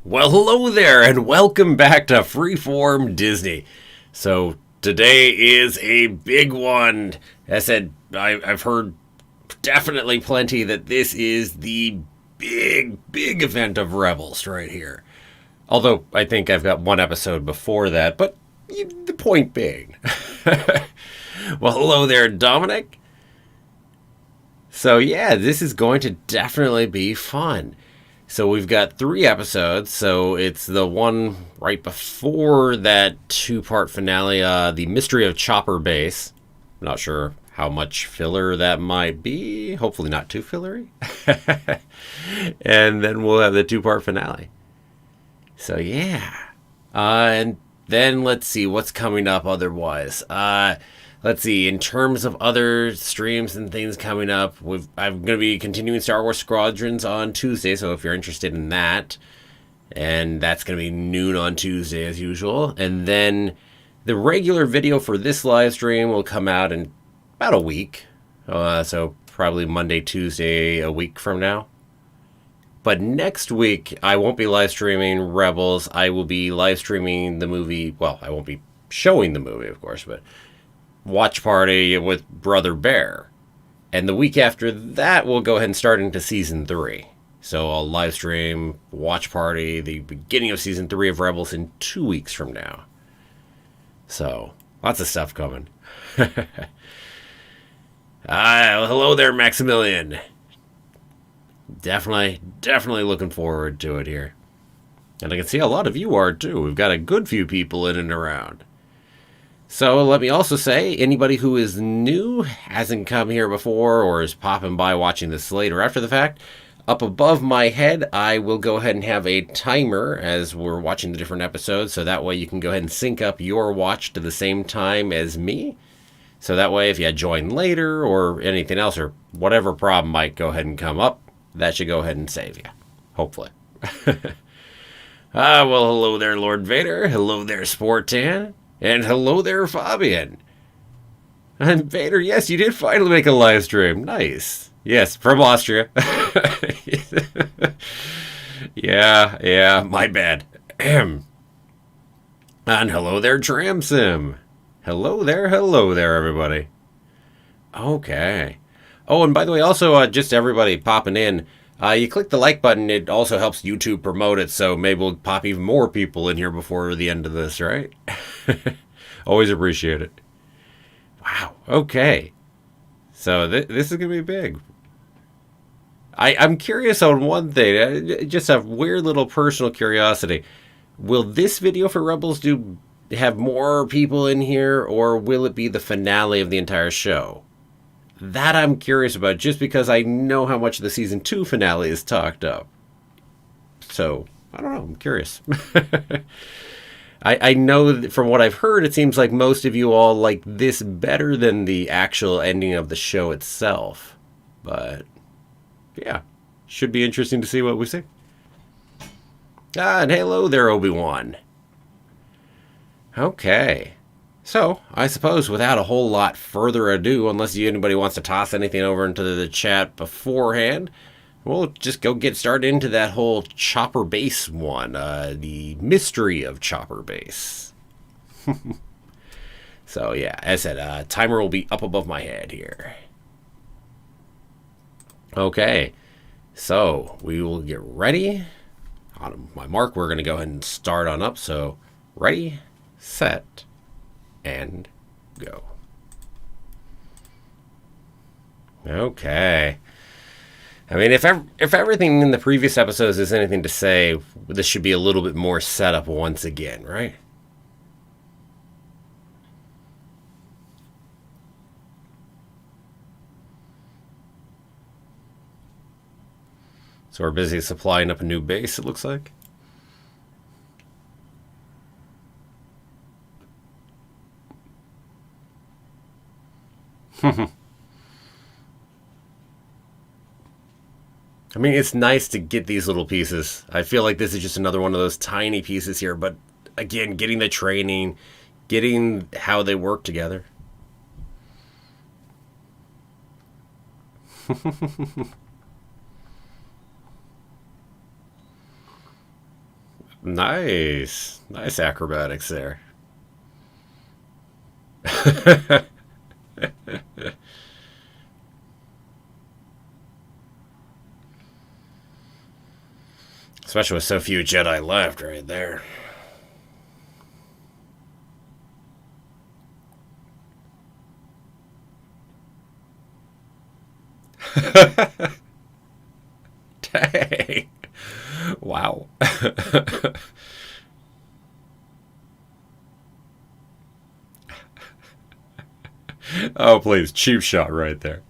Well, hello there, and welcome back to Freeform Disney. So, today is a big one. As I said, I've heard definitely plenty that this is the big event of Rebels right here. Although, I think I've got one episode before that, but the point being. Well, hello there, Dominic. So, yeah, this is going to definitely be fun. So we've got 3 episodes. So it's the one right before that two-part finale, The Mystery of Chopper Base. I'm not sure how much filler that might be. Hopefully not too fillery. And then we'll have the two-part finale. So yeah. And then let's see what's coming up otherwise. Let's see. In terms of other streams and things coming up, I'm going to be continuing Star Wars Squadrons on Tuesday. So if you're interested in that, and that's going to be noon on Tuesday as usual. And then the regular video for this live stream will come out in about a week. So probably Monday, Tuesday, a week from now. But next week, I won't be live streaming Rebels. I will be live streaming the movie. Well, I won't be showing the movie, of course, but watch party with Brother Bear. And the week after that, we'll go ahead and start into Season 3. So I'll live stream, watch party, the beginning of Season 3 of Rebels in 2 weeks from now. So, lots of stuff coming. Hello there, Maximilian. Definitely looking forward to it here. And I can see a lot of you are too. We've got a good few people in and around. So let me also say, anybody who is new, hasn't come here before, or is popping by watching this later after the fact, up above my head, I will go ahead and have a timer as we're watching the different episodes, so that way you can go ahead and sync up your watch to the same time as me. So that way, if you join later, or anything else, or whatever problem might go ahead and come up, that should go ahead and save you. Hopefully. Well, hello there, Lord Vader. Hello there, Sportan. And hello there, Fabian. And Vader, yes, you did finally make a live stream. Nice. Yes, from Austria. Yeah, my bad. And hello there, Tramsim. Hello there, everybody. Okay. Oh, and by the way, also, just everybody popping in, you click the like button, it also helps YouTube promote it, so maybe we'll pop even more people in here before the end of this, right? Always appreciate it. Wow, okay. So this is going to be big. I'm curious on one thing, just a weird little personal curiosity. Will this video for Rebels have more people in here, or will it be the finale of the entire show? That I'm curious about, just because I know how much the Season 2 finale is talked up. So, I don't know, I'm curious. I know from what I've heard, it seems like most of you all like this better than the actual ending of the show itself. But, yeah, should be interesting to see what we see. And hello there, Obi-Wan. Okay. So, I suppose without a whole lot further ado, unless anybody wants to toss anything over into the chat beforehand, we'll just go get started into that whole Chopper Base one, the mystery of Chopper Base. So, yeah, as I said, timer will be up above my head here. Okay, so we will get ready. On my mark, we're going to go ahead and start on up. So, ready, set, and go. Okay. I mean, if everything in the previous episodes is anything to say, this should be a little bit more setup once again, right? So we're busy supplying up a new base, it looks like. I mean, it's nice to get these little pieces. I feel like this is just another one of those tiny pieces here, but again, getting the training, getting how they work together. Nice. Nice acrobatics there. Especially with so few Jedi left right there. Dang. Wow. Oh, please. Cheap shot right there.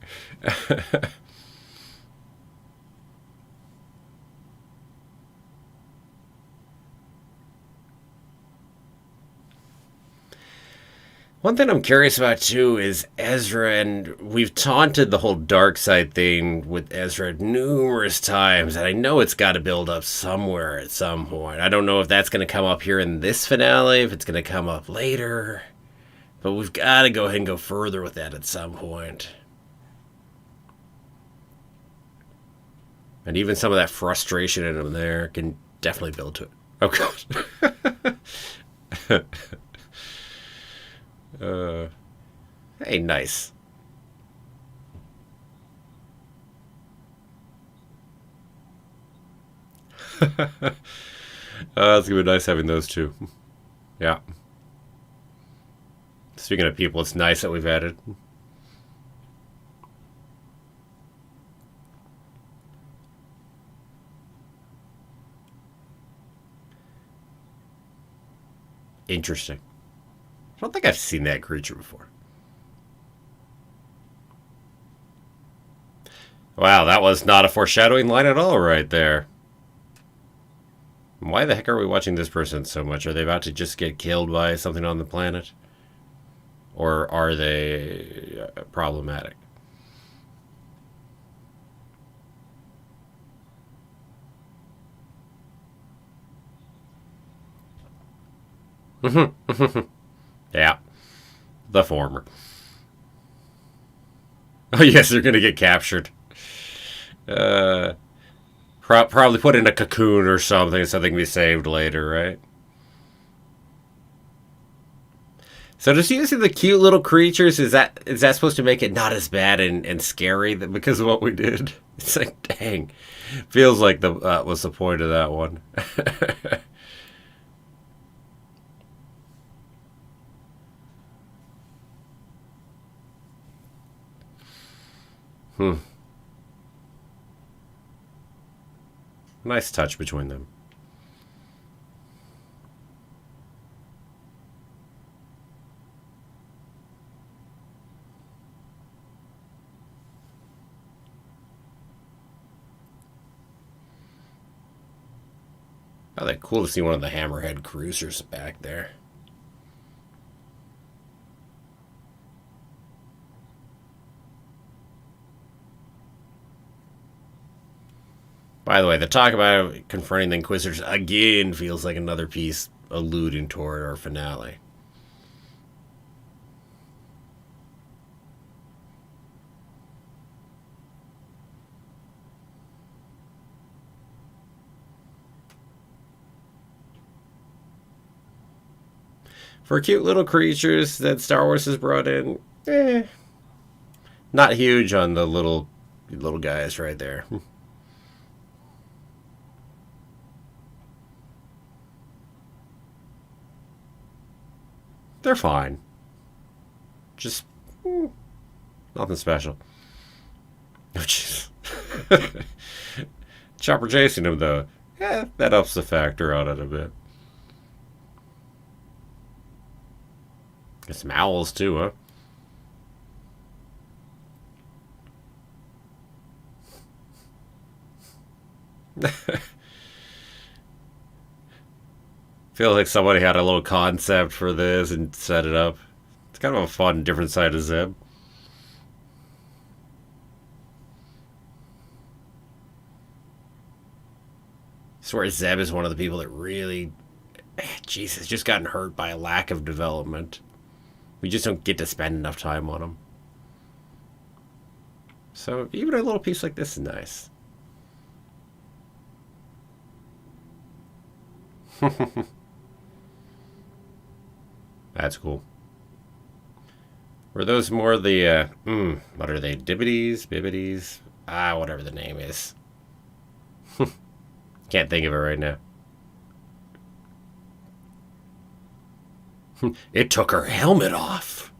One thing I'm curious about too is Ezra, and we've taunted the whole dark side thing with Ezra numerous times, and I know it's got to build up somewhere at some point. I don't know if that's going to come up here in this finale, if it's going to come up later, but we've got to go ahead and go further with that at some point. And even some of that frustration in him there can definitely build to it. Oh, God. Hey, nice. It's gonna be nice having those two. Yeah. Speaking of people, it's nice that we've added. Interesting. I don't think I've seen that creature before. Wow, that was not a foreshadowing line at all right there. Why the heck are we watching this person so much? Are they about to just get killed by something on the planet? Or are they problematic? Yeah, the former. Oh, yes, they're going to get captured. Uh, Probably put in a cocoon or something so they can be saved later, right? So just using the cute little creatures, is that supposed to make it not as bad and scary because of what we did? It's like, dang. Feels like the was the point of that one. Hmm. Nice touch between them. Oh, that cool to see one of the Hammerhead cruisers back there. By the way, the talk about confronting the Inquisitors again feels like another piece alluding toward our finale. For cute little creatures that Star Wars has brought in, not huge on the little guys right there. They're fine. Just nothing special. Oh, jeez. Chopper chasing him though, yeah, that ups the factor on it a bit. Got some owls too, huh? Feels like somebody had a little concept for this and set it up. It's kind of a fun, different side of Zeb. I swear Zeb is one of the people that really, jeez, has just gotten hurt by a lack of development. We just don't get to spend enough time on him. So even a little piece like this is nice. That's cool. Were those more the, what are they? Dibbities? Bibbities? Ah, whatever the name is. Can't think of it right now. It took her helmet off.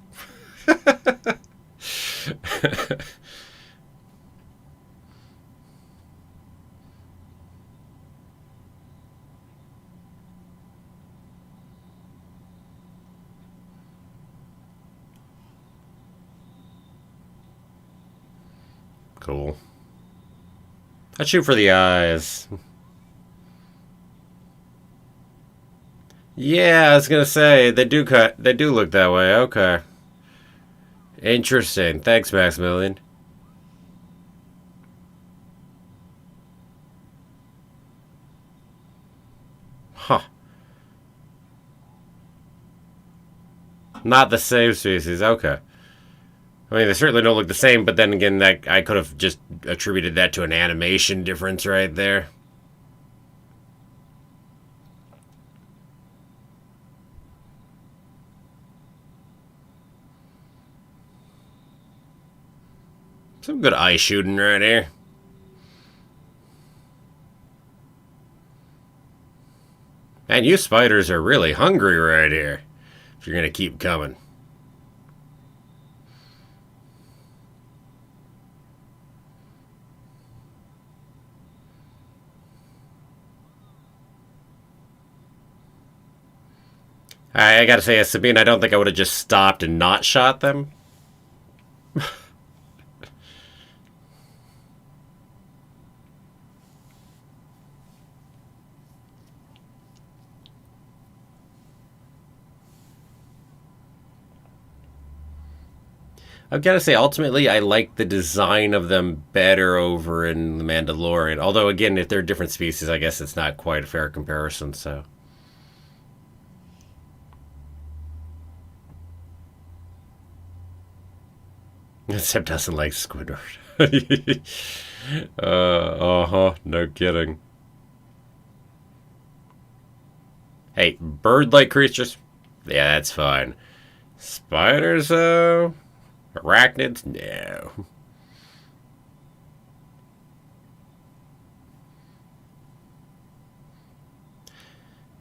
Cool. I'd shoot for the eyes. Yeah, I was gonna say they do look that way. Okay, interesting. Thanks, Maximilian. Huh? Not the same species. Okay. I mean, they certainly don't look the same, but then again, that I could have just attributed that to an animation difference right there. Some good eye shooting right here. And you spiders are really hungry right here. If you're gonna keep coming. I gotta say, as Sabine, I don't think I would have just stopped and not shot them. I've got to say, ultimately, I like the design of them better over in The Mandalorian. Although, again, if they're different species, I guess it's not quite a fair comparison, so. Except doesn't like Squidward. Uh-huh, no kidding. Hey, bird-like creatures? Yeah, that's fine. Spiders, though? Arachnids? No.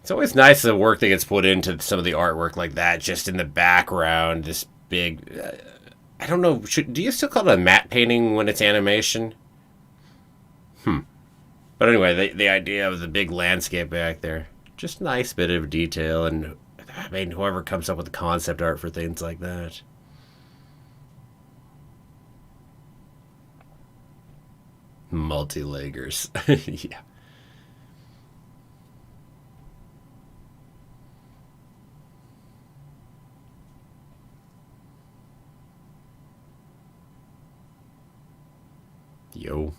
It's always nice the work that gets put into some of the artwork like that, just in the background, this big. I don't know. Do you still call it a matte painting when it's animation? But anyway, the idea of the big landscape back there, just nice bit of detail, and I mean, whoever comes up with the concept art for things like that. Multi-leggers. Yeah. Yo.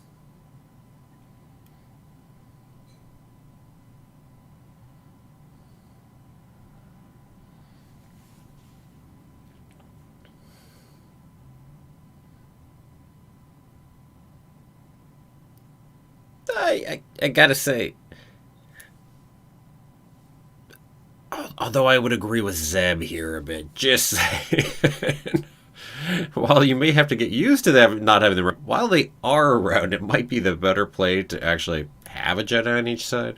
I gotta say, although I would agree with Zeb here a bit, just saying. While you may have to get used to them not having the while they are around, it might be the better play to actually have a Jedi on each side.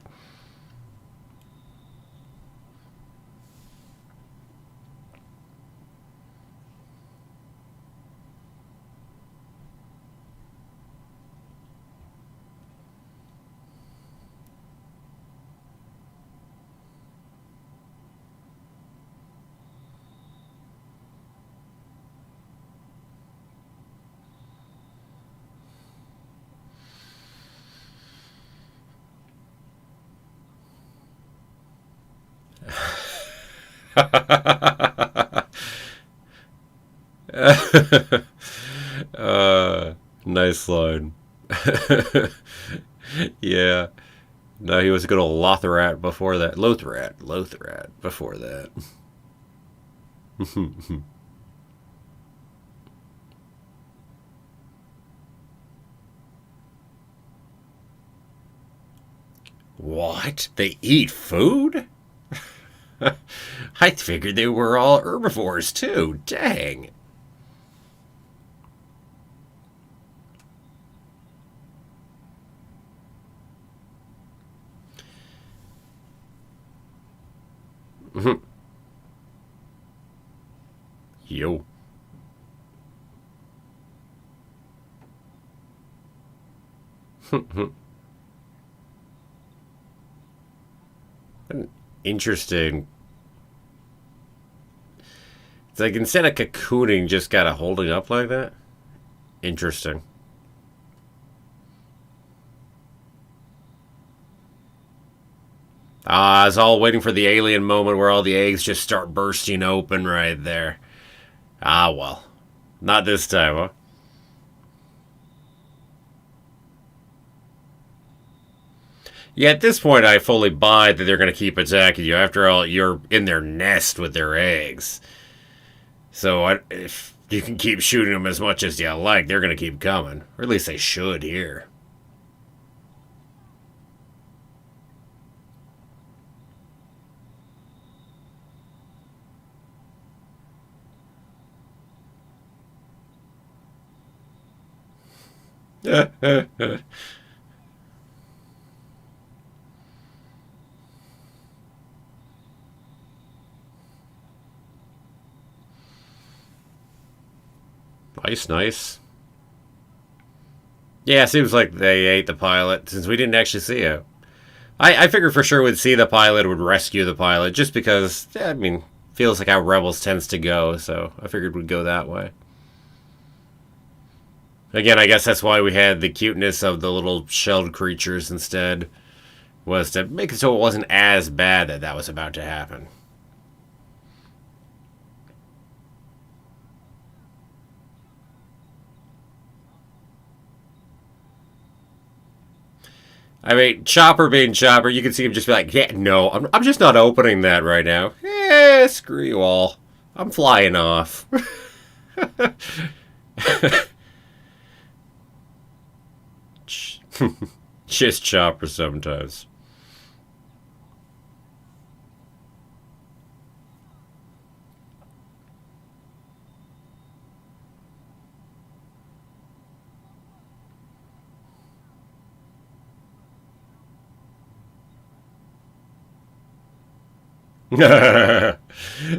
Nice line. Yeah. No, he was a good old Lothrat before that. Lothrat before that. What? They eat food? I figured they were all herbivores too. Dang. Yo. Interesting. It's like instead of cocooning, just kind of holding up like that. Interesting. I was all waiting for the alien moment where all the eggs just start bursting open right there. Ah, well. Not this time, huh? Yeah, at this point, I fully buy that they're going to keep attacking you. After all, you're in their nest with their eggs. So if you can keep shooting them as much as you like, they're going to keep coming. Or at least they should here. Nice, nice. Yeah, seems like they ate the pilot since we didn't actually see it. I figured for sure we'd see the pilot, would rescue the pilot, just because, yeah, I mean, feels like how Rebels tends to go, so I figured we'd go that way. Again, I guess that's why we had the cuteness of the little shelled creatures instead, was to make it so it wasn't as bad that that was about to happen. I mean, Chopper being Chopper, you can see him just be like, yeah, no, I'm just not opening that right now. Screw you all. I'm flying off. Just Chopper sometimes.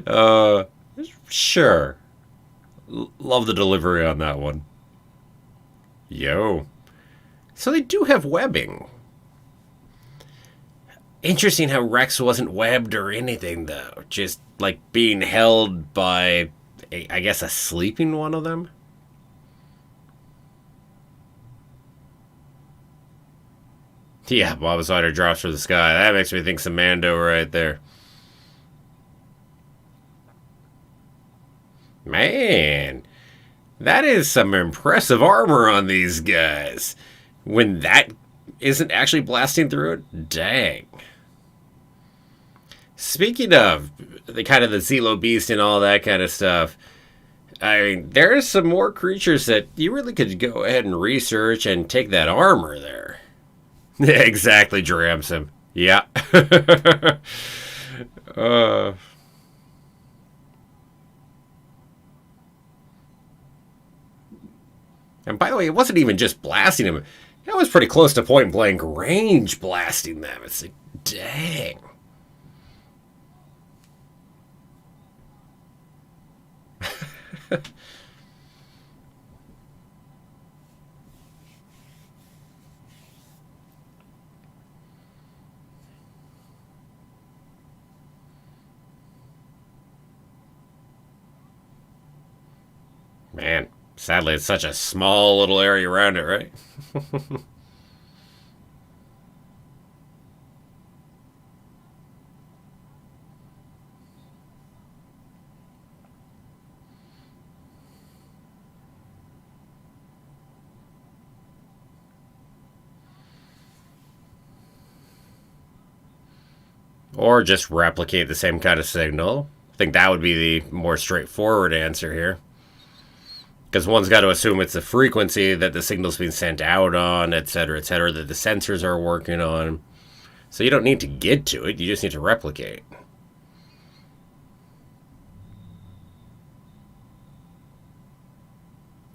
uh, sure. Love the delivery on that one. Yo. So they do have webbing. Interesting how Rex wasn't webbed or anything, though. Just, like, being held by, I guess, a sleeping one of them? Yeah, Bob Sawyer drops from the sky. That makes me think some Mando right there. Man, that is some impressive armor on these guys. When that isn't actually blasting through it, dang. Speaking of the kind of the Zelo Beast and all that kind of stuff, I mean, there's some more creatures that you really could go ahead and research and take that armor there. Exactly, Dramson. Yeah. uh, and by the way, it wasn't even just blasting them. That was pretty close to point blank range blasting them. It's like, dang. Man, sadly, it's such a small little area around it, right? Or just replicate the same kind of signal. I think that would be the more straightforward answer here. Because one's got to assume it's the frequency that the signal's being sent out on, et cetera, that the sensors are working on. So you don't need to get to it, you just need to replicate.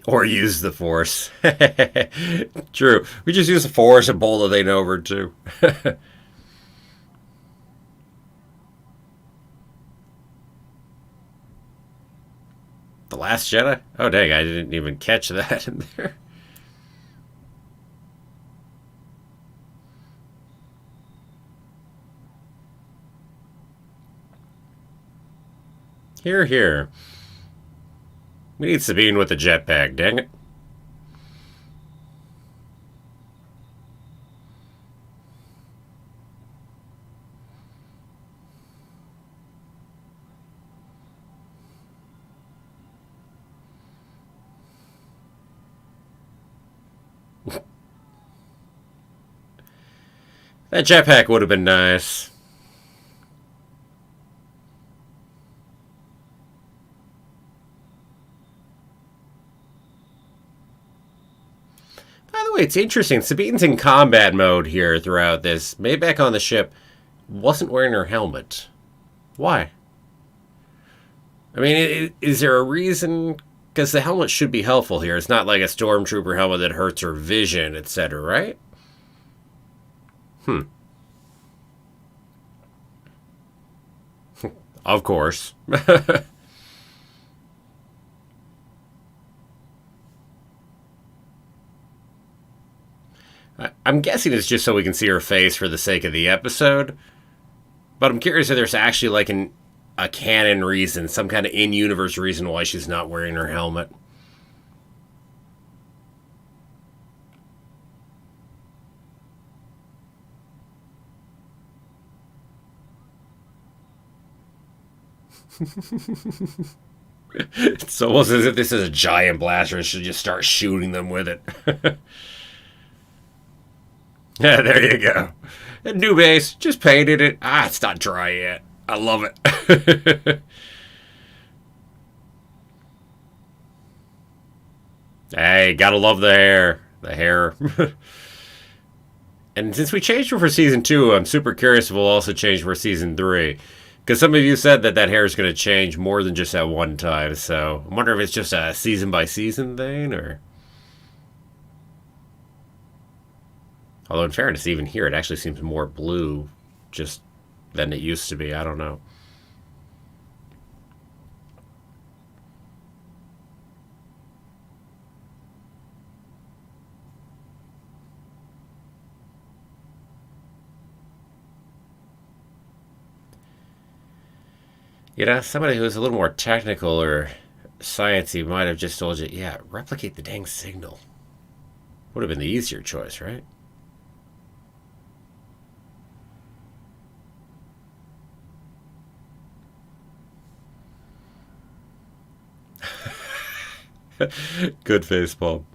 Or use the force. True. We just use the force and pull the thing over, too. The Last Jedi? Oh, dang, I didn't even catch that in there. Here, here. We need Sabine with a jetpack, dang it. That jetpack would have been nice. By the way, it's interesting. Sabine's in combat mode here throughout this. Mayback on the ship wasn't wearing her helmet. Why? I mean, is there a reason? Because the helmet should be helpful here. It's not like a stormtrooper helmet that hurts her vision, etc., right? Hmm. Of course. I'm guessing it's just so we can see her face for the sake of the episode. But I'm curious if there's actually like a canon reason, some kind of in-universe reason why she's not wearing her helmet. It's almost as if this is a giant blaster and should just start shooting them with it. Yeah, there you go. A new base, just painted it. Ah, it's not dry yet. I love it. Hey, gotta love the hair. The hair. And since we changed it for season 2, I'm super curious if we'll also change for season 3. Because some of you said that that hair is going to change more than just at one time. So I wonder if it's just a season by season thing or. Although, in fairness, even here, it actually seems more blue just than it used to be. I don't know. You know, somebody who's a little more technical or sciencey might have just told you, yeah, replicate the dang signal. Would have been the easier choice, right? Good face, Paul.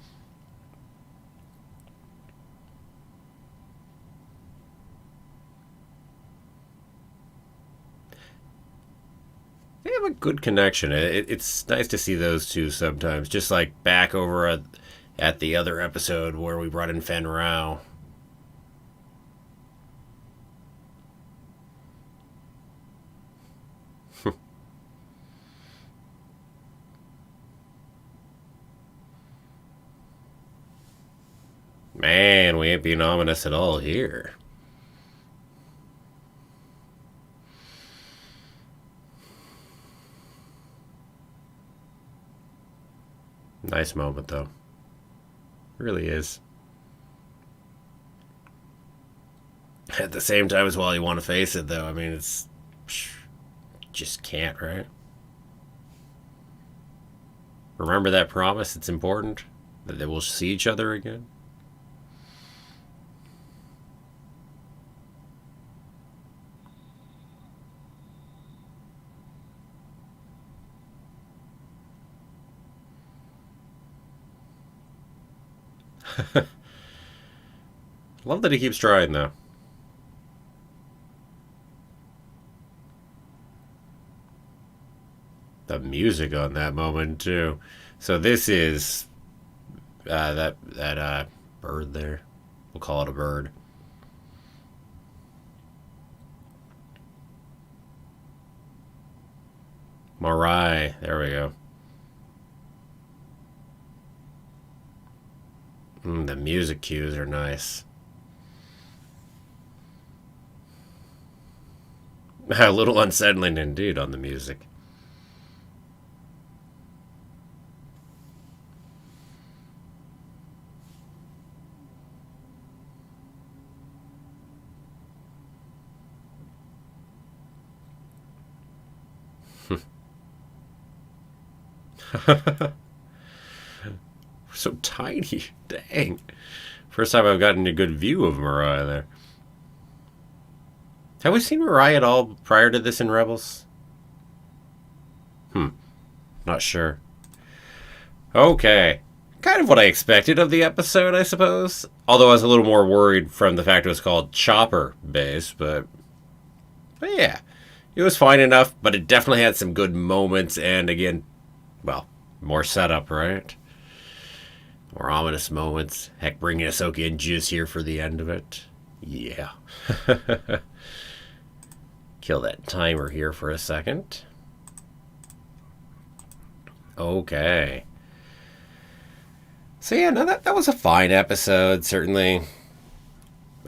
They have a good connection. It's nice to see those two sometimes. Just like back over at the other episode where we brought in Fen Rao. Man, we ain't being ominous at all here. Nice moment, though. It really is. At the same time as well, you want to face it, though. I mean, it's. Just can't, right? Remember that promise? It's important that they will see each other again. Love that he keeps trying, though. The music on that moment, too. So this is that bird there. We'll call it a bird. Marai. There we go. The music cues are nice. A little unsettling indeed on the music. So tiny. Dang. First time I've gotten a good view of Mariah there. Have we seen Mariah at all prior to this in Rebels? Not sure. Okay. Kind of what I expected of the episode, I suppose. Although I was a little more worried from the fact it was called Chopper Base, but yeah. It was fine enough, but it definitely had some good moments, and again, well, more setup, right? More ominous moments. Heck, bringing Ahsoka and Juice here for the end of it. Yeah. Kill that timer here for a second. Okay. So yeah, no, that was a fine episode, certainly.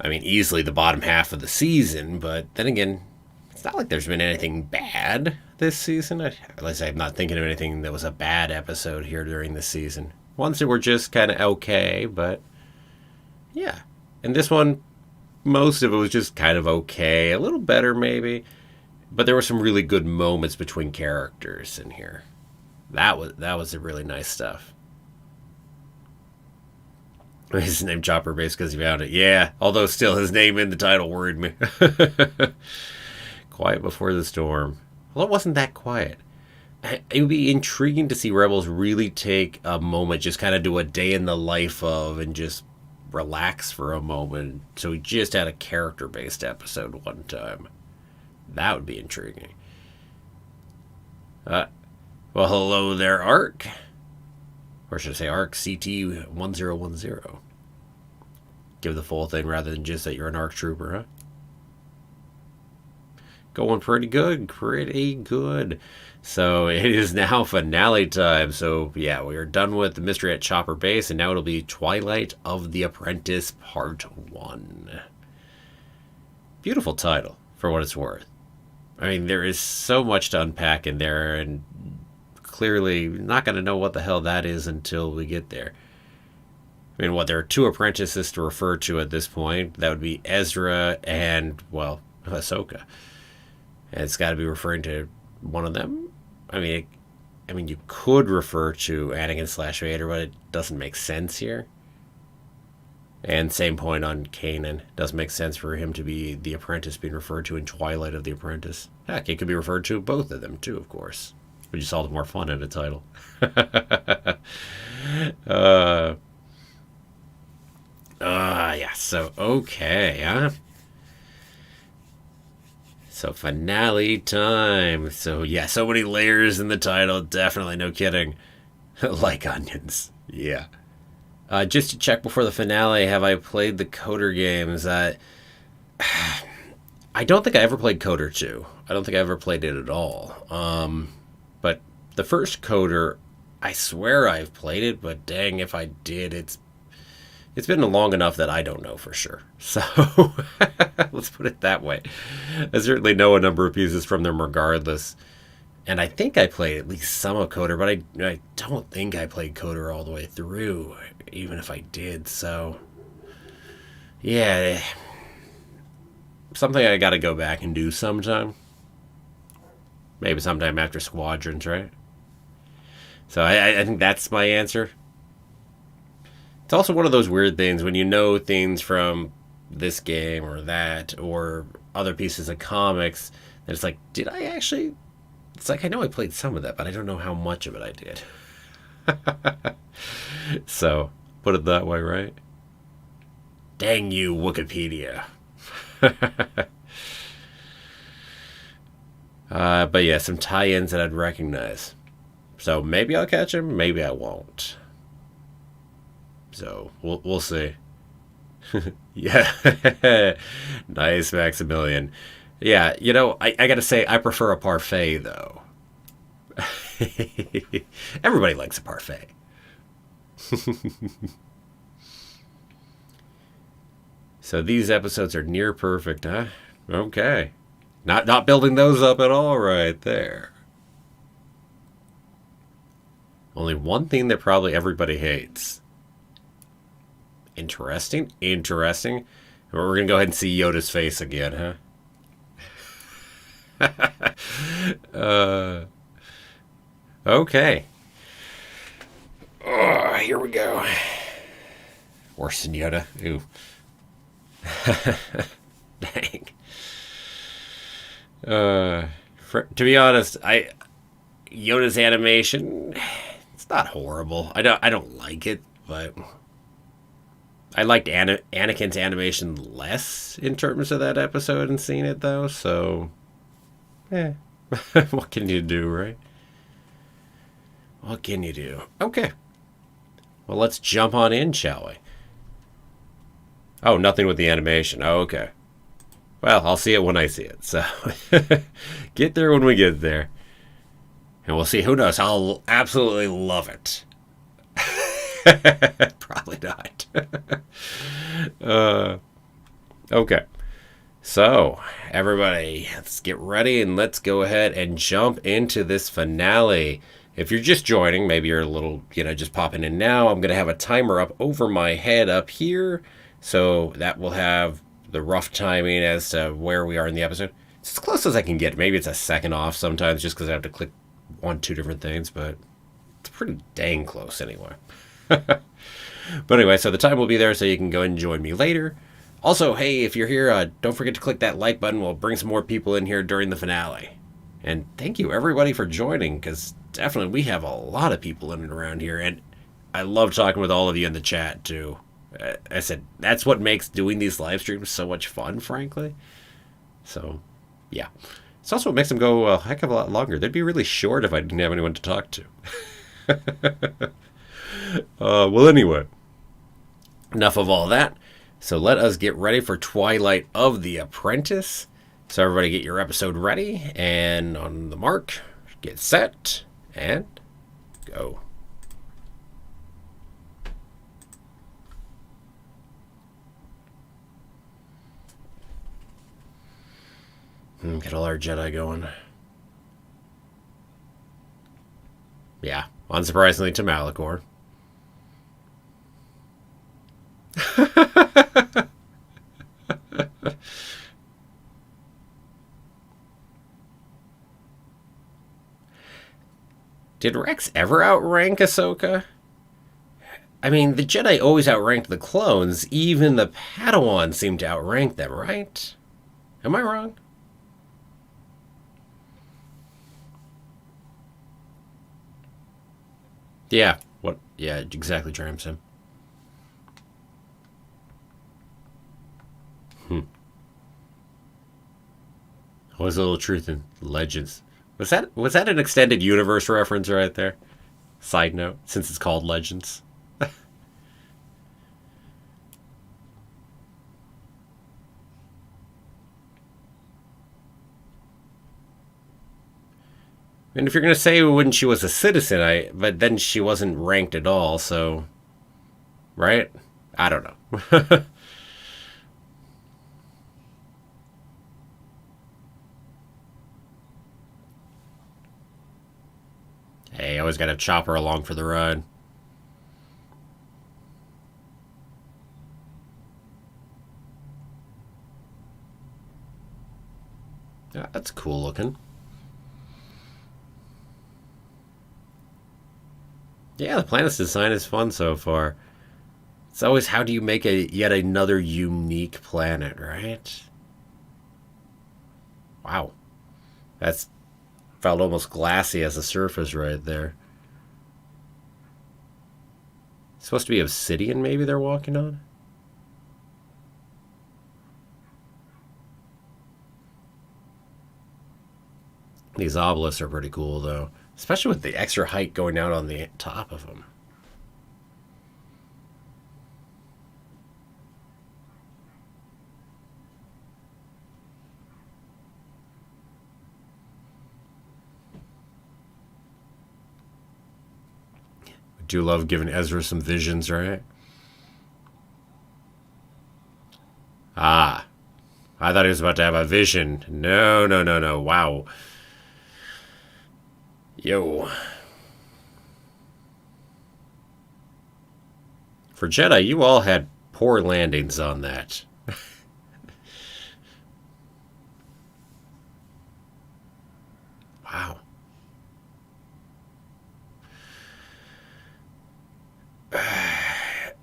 I mean, easily the bottom half of the season, but then again, it's not like there's been anything bad this season. At least I'm not thinking of anything that was a bad episode here during the season. Ones that were just kind of okay, but yeah. And this one, most of it was just kind of okay. A little better, maybe. But there were some really good moments between characters in here. That was the really nice stuff. His name Chopper Base because he found it. Yeah, although still his name in the title worried me. Quiet Before the Storm. Well, it wasn't that quiet. It would be intriguing to see Rebels really take a moment, just kind of do a day in the life of, and just relax for a moment. So we just had a character-based episode one time. That would be intriguing. Well, hello there, ARC. Or should I say ARC CT1010. Give the full thing rather than just that you're an ARC trooper, huh? Going pretty good. Pretty good. So it is now finale time. So yeah, we are done with the Mystery at Chopper Base, and now it'll be Twilight of the Apprentice Part 1. Beautiful title, for what it's worth. I mean, there is so much to unpack in there, and clearly not going to know what the hell that is until we get there. I mean, there are two apprentices to refer to at this point. That would be Ezra and, well, Ahsoka. And it's got to be referring to one of them. I mean, you could refer to Anakin / Vader, but it doesn't make sense here. And same point on Kanan. Doesn't make sense for him to be the apprentice being referred to in Twilight of the Apprentice. Heck, it could be referred to both of them too, of course. We just all the more fun in the title. Yeah, so okay, huh? So finale time. So yeah, so many layers in the title. Definitely, no kidding. Like onions. Yeah. Just to check before the finale, have I played the Coder games? I don't think I ever played Coder 2. I don't think I ever played it at all. But the first Coder, I swear I've played it, but dang if I did, it's been long enough that I don't know for sure. So let's put it that way. I certainly know a number of pieces from them regardless. And I think I played at least some of Coder, but I don't think I played Coder all the way through, even if I did. So, yeah, something I got to go back and do sometime. Maybe sometime after Squadrons, right? So I think that's my answer. It's also one of those weird things when you know things from this game or that or other pieces of comics, and it's like, did I actually... It's like, I know I played some of that, but I don't know how much of it I did. So, put it that way, right? Dang you, Wikipedia. But yeah, some tie-ins that I'd recognize. So maybe I'll catch them, maybe I won't. So, we'll see. Yeah. Nice, Maximilian. Yeah, I gotta say, I prefer a parfait, though. Everybody likes a parfait. So these episodes are near perfect, huh? Okay. Not building those up at all right there. Only one thing that probably everybody hates. Interesting. Interesting. We're going to go ahead and see Yoda's face again, huh? Okay. Oh, here we go. Worse than Yoda. Ooh. Dang. To be honest, Yoda's animation, it's not horrible. I don't like it, but I liked Anakin's animation less in terms of that episode and seeing it though. So, what can you do, right? What can you do? Okay. Well, let's jump on in, shall we? Oh, nothing with the animation. Oh, okay. Well, I'll see it when I see it. So, get there when we get there. And we'll see. Who knows? I'll absolutely love it. Probably not. Okay. So, everybody, let's get ready and let's go ahead and jump into this finale. If you're just joining, maybe you're a little, just popping in now, I'm going to have a timer up over my head up here. So that will have the rough timing as to where we are in the episode. It's as close as I can get. Maybe it's a second off sometimes just because I have to click 2 different things, but it's pretty dang close anyway. But anyway, so the time will be there so you can go and join me later. Also, hey, if you're here, don't forget to click that like button. We'll bring some more people in here during the finale. And thank you, everybody, for joining, because definitely we have a lot of people in and around here. And I love talking with all of you in the chat, too. I said, that's what makes doing these live streams so much fun, frankly. So, yeah. It's also what makes them go a heck of a lot longer. They'd be really short if I didn't have anyone to talk to. Well, anyway. Enough of all that. So let us get ready for Twilight of the Apprentice. So everybody get your episode ready. And on the mark, get set, and go. Get all our Jedi going. Yeah, unsurprisingly to Malachor. Did Rex ever outrank Ahsoka? I mean, the Jedi always outranked the clones. Even the Padawans seemed to outrank them, right? Am I wrong? Yeah. What? Yeah, exactly, Tramsim. What's a little truth in Legends? Was that an extended universe reference right there? Side note, since it's called Legends. And if you're gonna say when she was a citizen, but then she wasn't ranked at all, so right? I don't know. Hey, I always gotta chop her along for the ride. Yeah, that's cool looking. Yeah, the planet's design is fun so far. It's always how do you make yet another unique planet, right? Wow. That's felt almost glassy as a surface right there. It's supposed to be obsidian, maybe they're walking on? These obelisks are pretty cool, though. Especially with the extra height going out on the top of them. Do love giving Ezra some visions, right? Ah, I thought he was about to have a vision. No, no, no, no. Wow. Yo. For Jedi, you all had poor landings on that. Wow.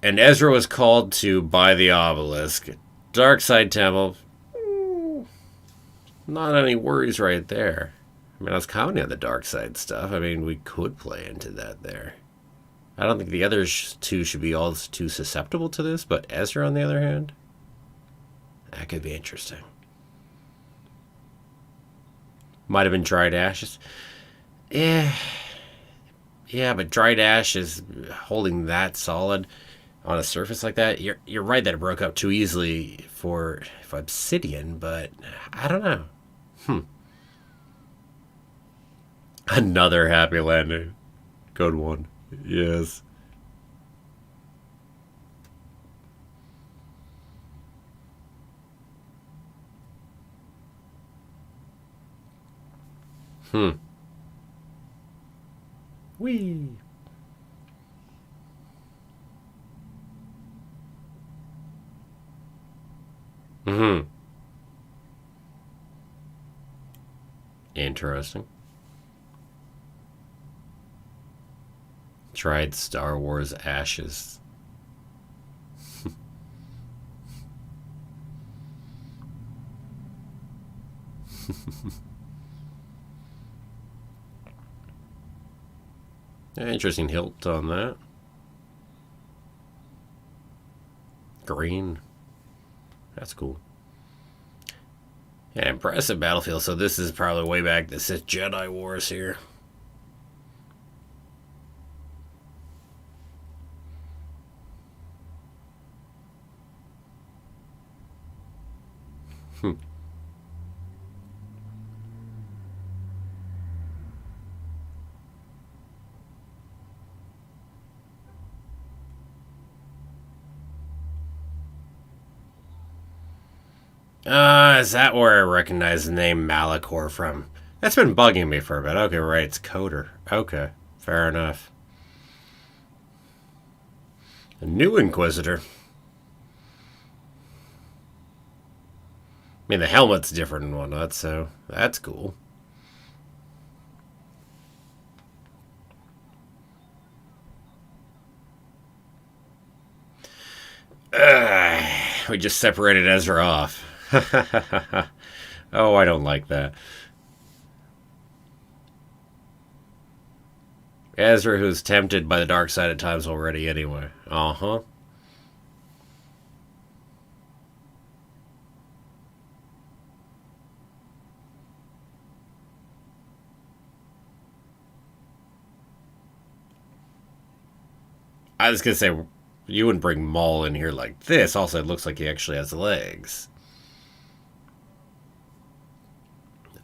And Ezra was called to by the obelisk. Dark Side Temple. Not any worries right there. I mean, I was counting on the dark side stuff. I mean, we could play into that there. I don't think the other two should be all too susceptible to this, but Ezra, on the other hand, that could be interesting. Might have been dried ashes. Yeah. Yeah, but dried ash is holding that solid on a surface like that. You're right that it broke up too easily for obsidian, but I don't know. Another happy landing. Good one. Yes. Whee. Interesting. Tried Star Wars ashes. Interesting hilt on that. Green. That's cool. Yeah, impressive battlefield. So this is probably way back the Sith Jedi Wars here. Is that where I recognize the name Malachor from? That's been bugging me for a bit. Okay, right, it's Coder. Okay, fair enough. A new Inquisitor. I mean, the helmet's different and whatnot, so that's cool. We just separated Ezra off. Oh, I don't like that. Ezra, who's tempted by the dark side at times already, anyway. Uh huh. I was gonna say, you wouldn't bring Maul in here like this. Also, it looks like he actually has legs.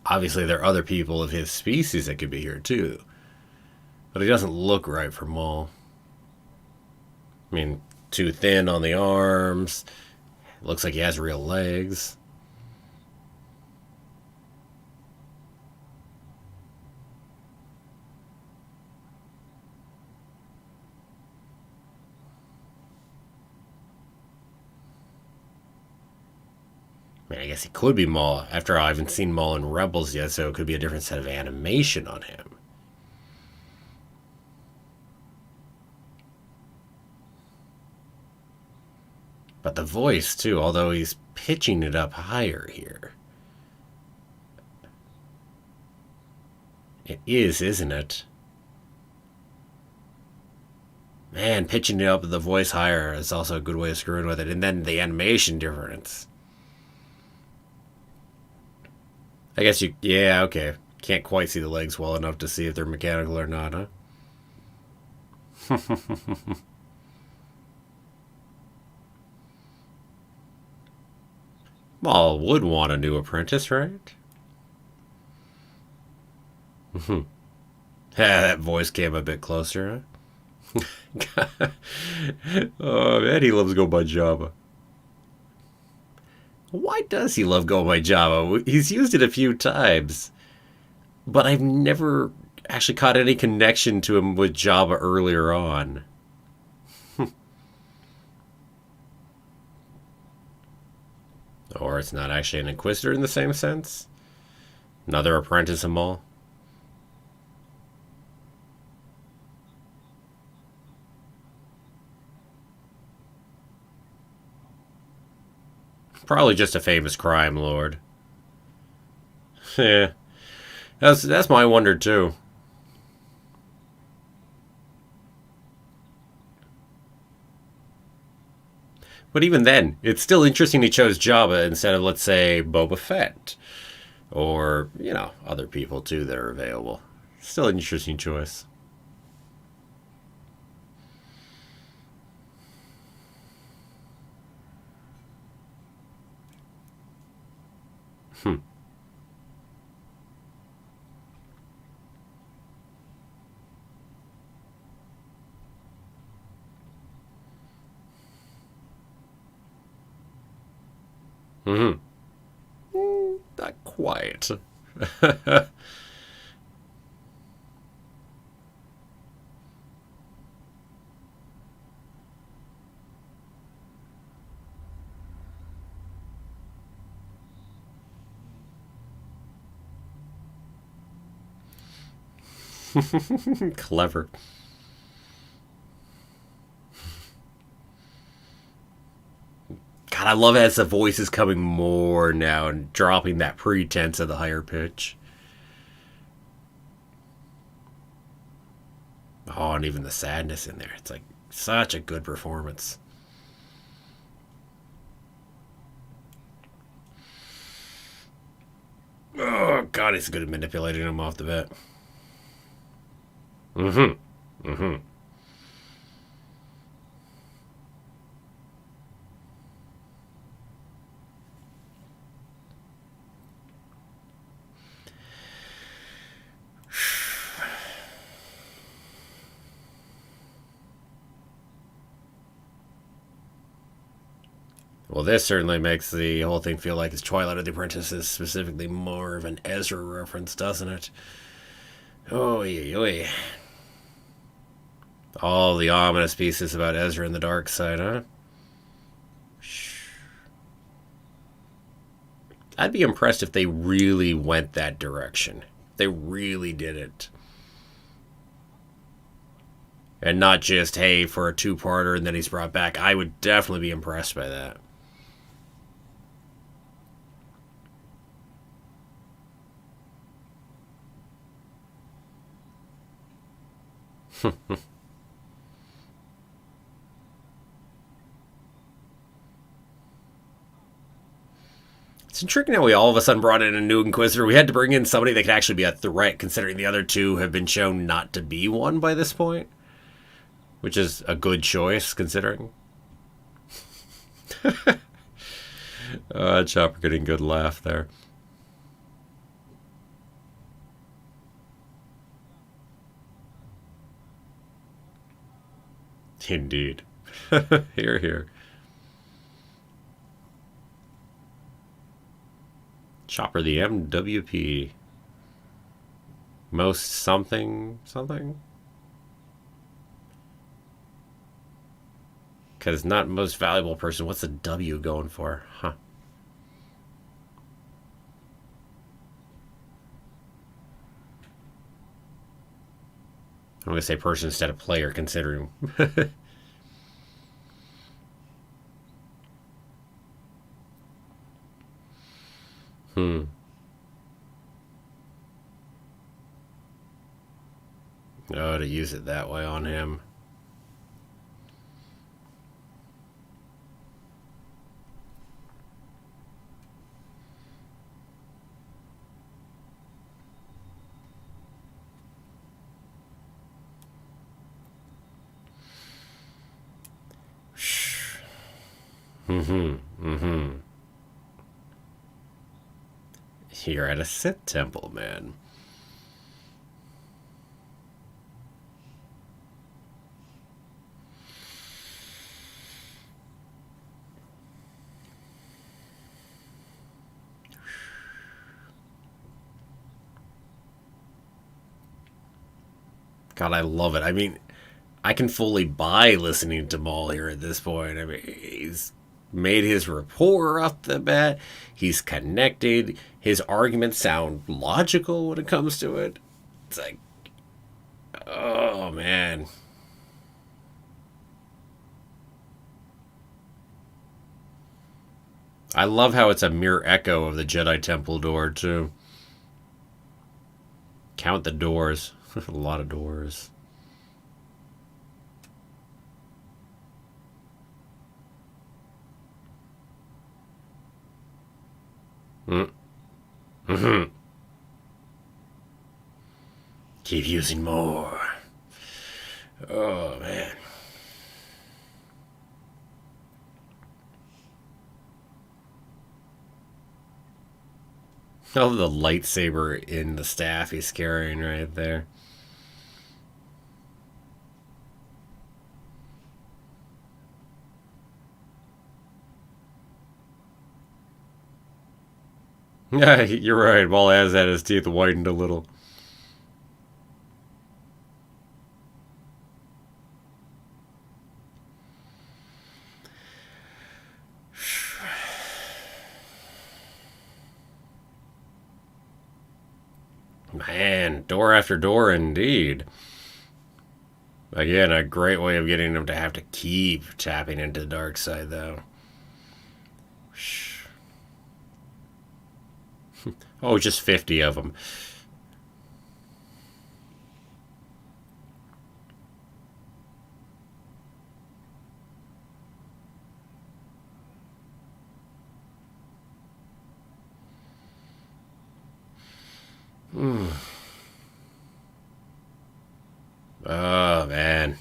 Obviously, there are other people of his species that could be here too. But he doesn't look right for Maul. I mean, too thin on the arms. Looks like he has real legs. I mean, I guess he could be Maul. After all, I haven't seen Maul in Rebels yet, so it could be a different set of animation on him. But the voice, too, although he's pitching it up higher here. It is, isn't it? Man, pitching it up the voice higher is also a good way of screwing with it. And then the animation difference. I guess you... Yeah, okay. Can't quite see the legs well enough to see if they're mechanical or not, huh? Maul would want a new apprentice, right? Yeah, that voice came a bit closer, huh? Oh man, he loves going by Java. Why does he love going by Java? He's used it a few times, but I've never actually caught any connection to him with Java earlier on. Or it's not actually an Inquisitor in the same sense. Another apprentice of Maul. Probably just a famous crime lord. Yeah, that's my wonder too. But even then, it's still interesting he chose Jabba instead of, let's say, Boba Fett. Or, other people too that are available. Still an interesting choice. Hmm. Mm-hmm. Not quite. Clever. God, I love it as the voice is coming more now and dropping that pretense of the higher pitch. Oh, and even the sadness in there. It's like such a good performance. Oh, God, he's good at manipulating him off the bat. Mm-hmm. Mm-hmm. Well, this certainly makes the whole thing feel like it's Twilight of the Apprentice is specifically more of an Ezra reference, doesn't it? Oh, yeah. All the ominous pieces about Ezra and the dark side, huh? I'd be impressed if they really went that direction. They really did it. And not just, hey, for a two-parter and then he's brought back. I would definitely be impressed by that. It's intriguing how we all of a sudden brought in a new Inquisitor. We had to bring in somebody that could actually be a threat, considering the other two have been shown not to be one by this point. Which is a good choice, considering. Chopper getting good laugh there. Indeed. Here, here. Chopper the MWP. Most something something? Because not most valuable person. What's the W going for? Huh. I'm going to say person instead of player, considering. Hmm. Oh, to use it that way on him. Mm-hmm. Mm-hmm. You're at a Sith temple, man. God, I love it. I mean, I can fully buy listening to Maul here at this point. I mean, he's made his rapport off the bat. He's connected. His arguments sound logical when it comes to it. It's like, oh man. I love how it's a mere echo of the Jedi Temple door, too. Count the doors. A lot of doors. Mm-hmm. Keep using more. Oh, man. Oh, the lightsaber in the staff he's carrying right there. Yeah, you're right. Maul has had his teeth whitened a little. Man, door after door indeed. Again, a great way of getting them to have to keep tapping into the dark side, though. Oh, just 50 of them. Oh, man.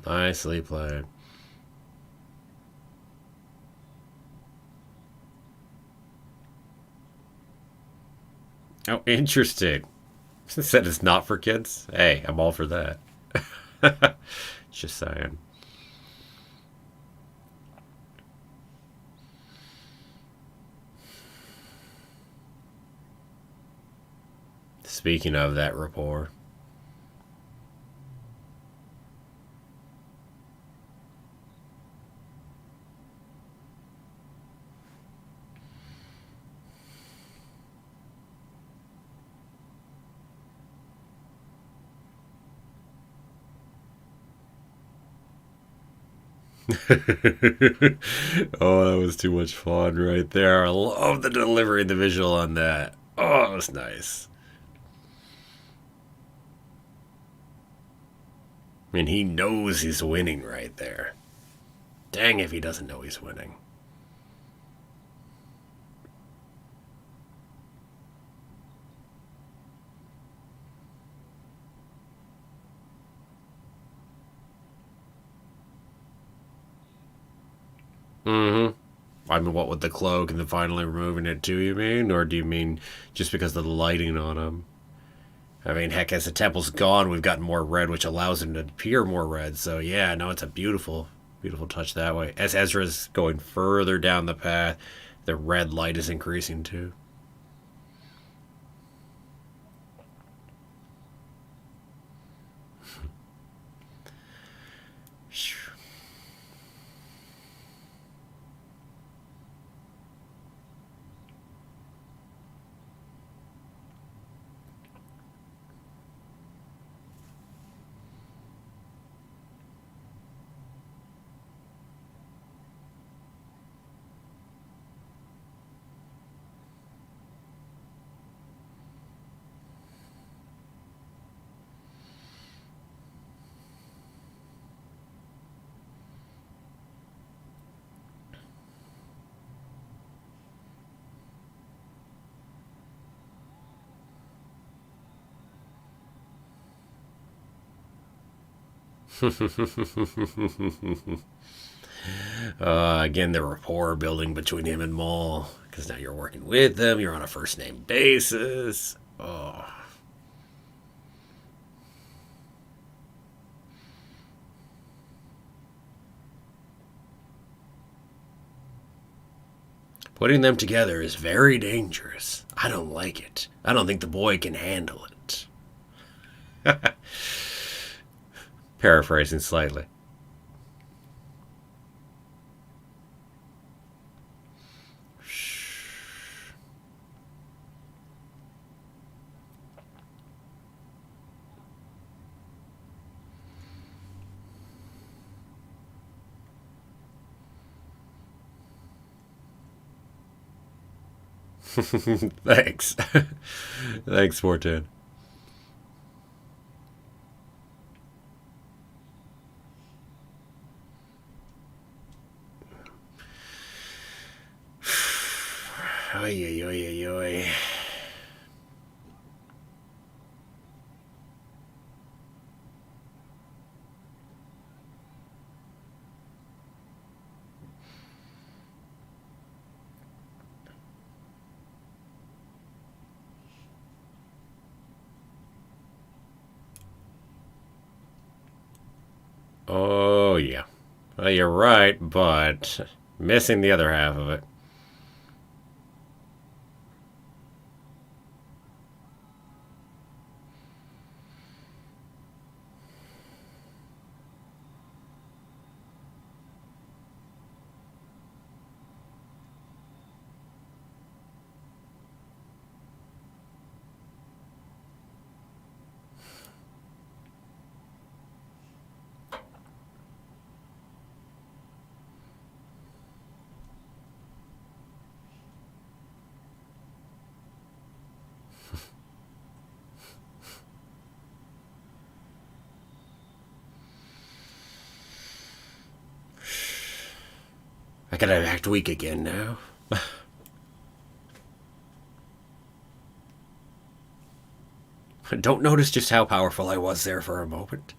Nicely played. Oh, interesting. Said it's not for kids? Hey, I'm all for that. Just saying. Speaking of that rapport. Oh, that was too much fun right there. I love the delivery and the visual on that. Oh, it was nice. I mean, he knows he's winning right there. Dang if he doesn't know he's winning. Mm hmm. I mean, what with the cloak and then finally removing it too, you mean? Or do you mean just because of the lighting on him? I mean, heck, as the temple's gone, we've gotten more red, which allows him to appear more red. So, yeah, no, it's a beautiful, beautiful touch that way. As Ezra's going further down the path, the red light is increasing too. Again, the rapport building between him and Maul. Because now you're working with them, you're on a first name basis. Oh. Putting them together is very dangerous. I don't like it. I don't think the boy can handle it. Paraphrasing slightly. Thanks. Thanks, 410. Oy, oy, oy, oy. Oh, yeah. Well, you're right, but missing the other half of it. I gotta act weak again now. Don't notice just how powerful I was there for a moment.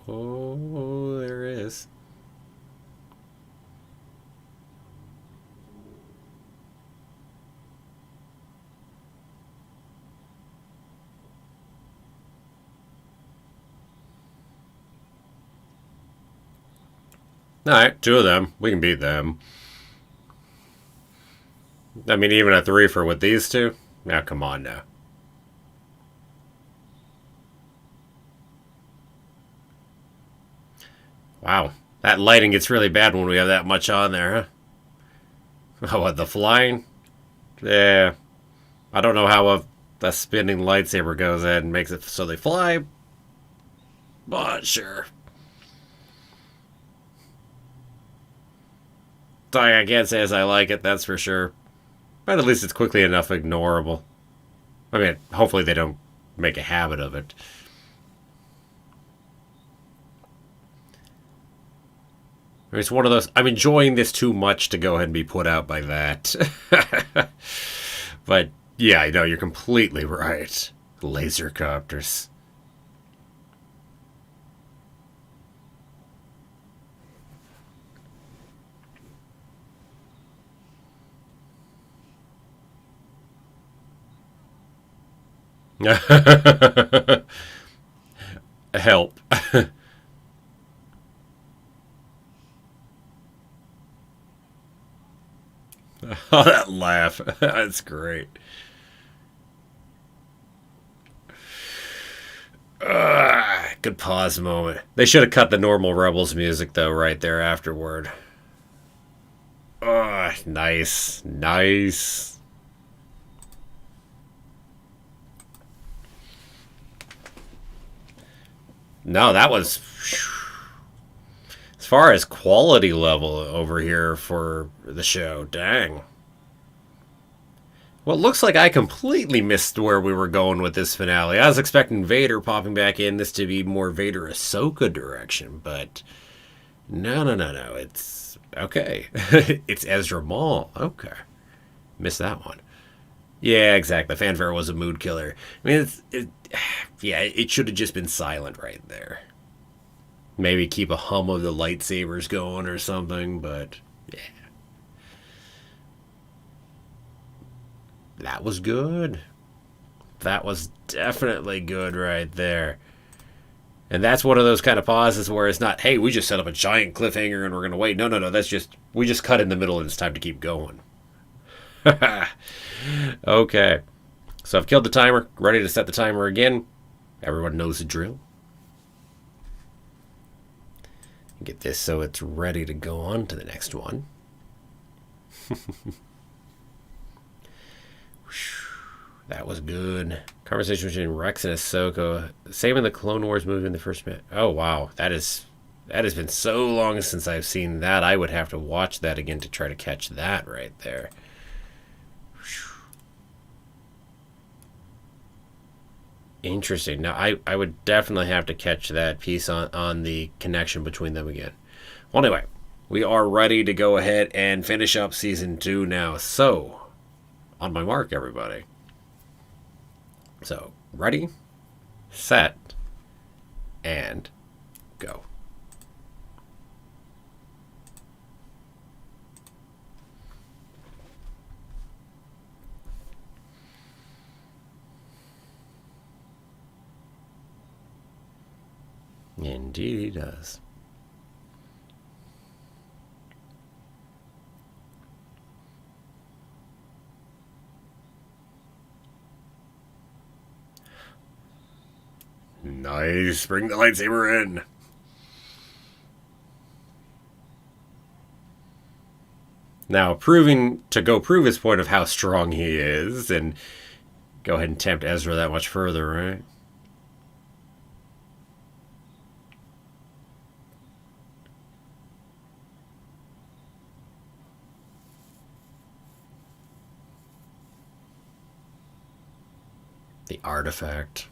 Oh, there is. Alright, two of them. We can beat them. I mean, even a three for with these two? Now, come on now. Wow. That lighting gets really bad when we have that much on there, huh? Oh, what, the flying? Yeah. I don't know how a spinning lightsaber goes ahead and makes it so they fly. But sure. I can't say as I like it, that's for sure. But at least it's quickly enough ignorable. I mean, hopefully they don't make a habit of it. It's one of those, I'm enjoying this too much to go ahead and be put out by that. But yeah, I know, you're completely right. Laser copters. Help. Oh, that laugh. That's great. Good pause moment. They should have cut the normal Rebels music, though, right there afterward. Nice. Nice. No, that was... As far as quality level over here for the show, dang. Well, it looks like I completely missed where we were going with this finale. I was expecting Vader popping back in, this to be more Vader Ahsoka direction, but no, no, no, no. It's okay. It's Ezra Maul. Okay. Missed that one. Yeah, exactly. Fanfare was a mood killer. I mean, yeah, it should have just been silent right there. Maybe keep a hum of the lightsabers going or something, but yeah. That was good. That was definitely good right there. And that's one of those kind of pauses where it's not, hey, we just set up a giant cliffhanger and we're going to wait. No, no, no. That's just, we just cut in the middle and it's time to keep going. Okay. So I've killed the timer. Ready to set the timer again. Everyone knows the drill. Get this so it's ready to go on to the next one. That was good. Conversation between Rex and Ahsoka. Same in the Clone Wars movie in the first minute. Oh wow, that has been so long since I've seen that. I would have to watch that again to try to catch that right there. Interesting. Now I would definitely have to catch that piece on the connection between them again. Well, anyway, we are ready to go ahead and finish up season 2 now. So, on my mark, everybody. So, ready, set, and go. Indeed, he does. Nice. Bring the lightsaber in. Now, proving to go prove his point of how strong he is, and go ahead and tempt Ezra that much further, right? The artifact.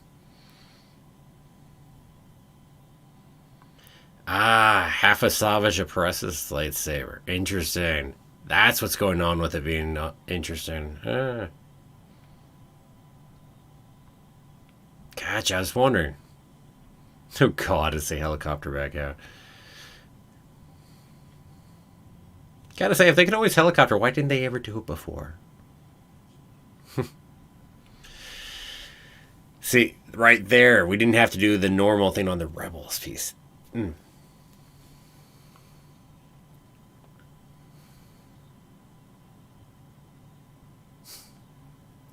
Ah, half a Savage oppresses lightsaber. Interesting. That's what's going on with it being interesting. Gotcha, I was wondering. Oh god, it's a helicopter back out. Gotta say, if they could always helicopter, why didn't they ever do it before? See, right there, we didn't have to do the normal thing on the Rebels piece. Mm.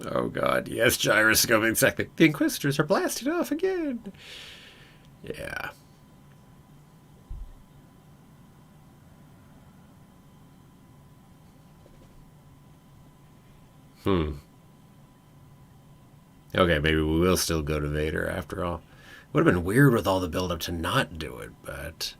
Oh god, yes, gyroscope, exactly. The Inquisitors are blasted off again. Yeah. Hmm. Okay, maybe we will still go to Vader after all. Would have been weird with all the build up to not do it, but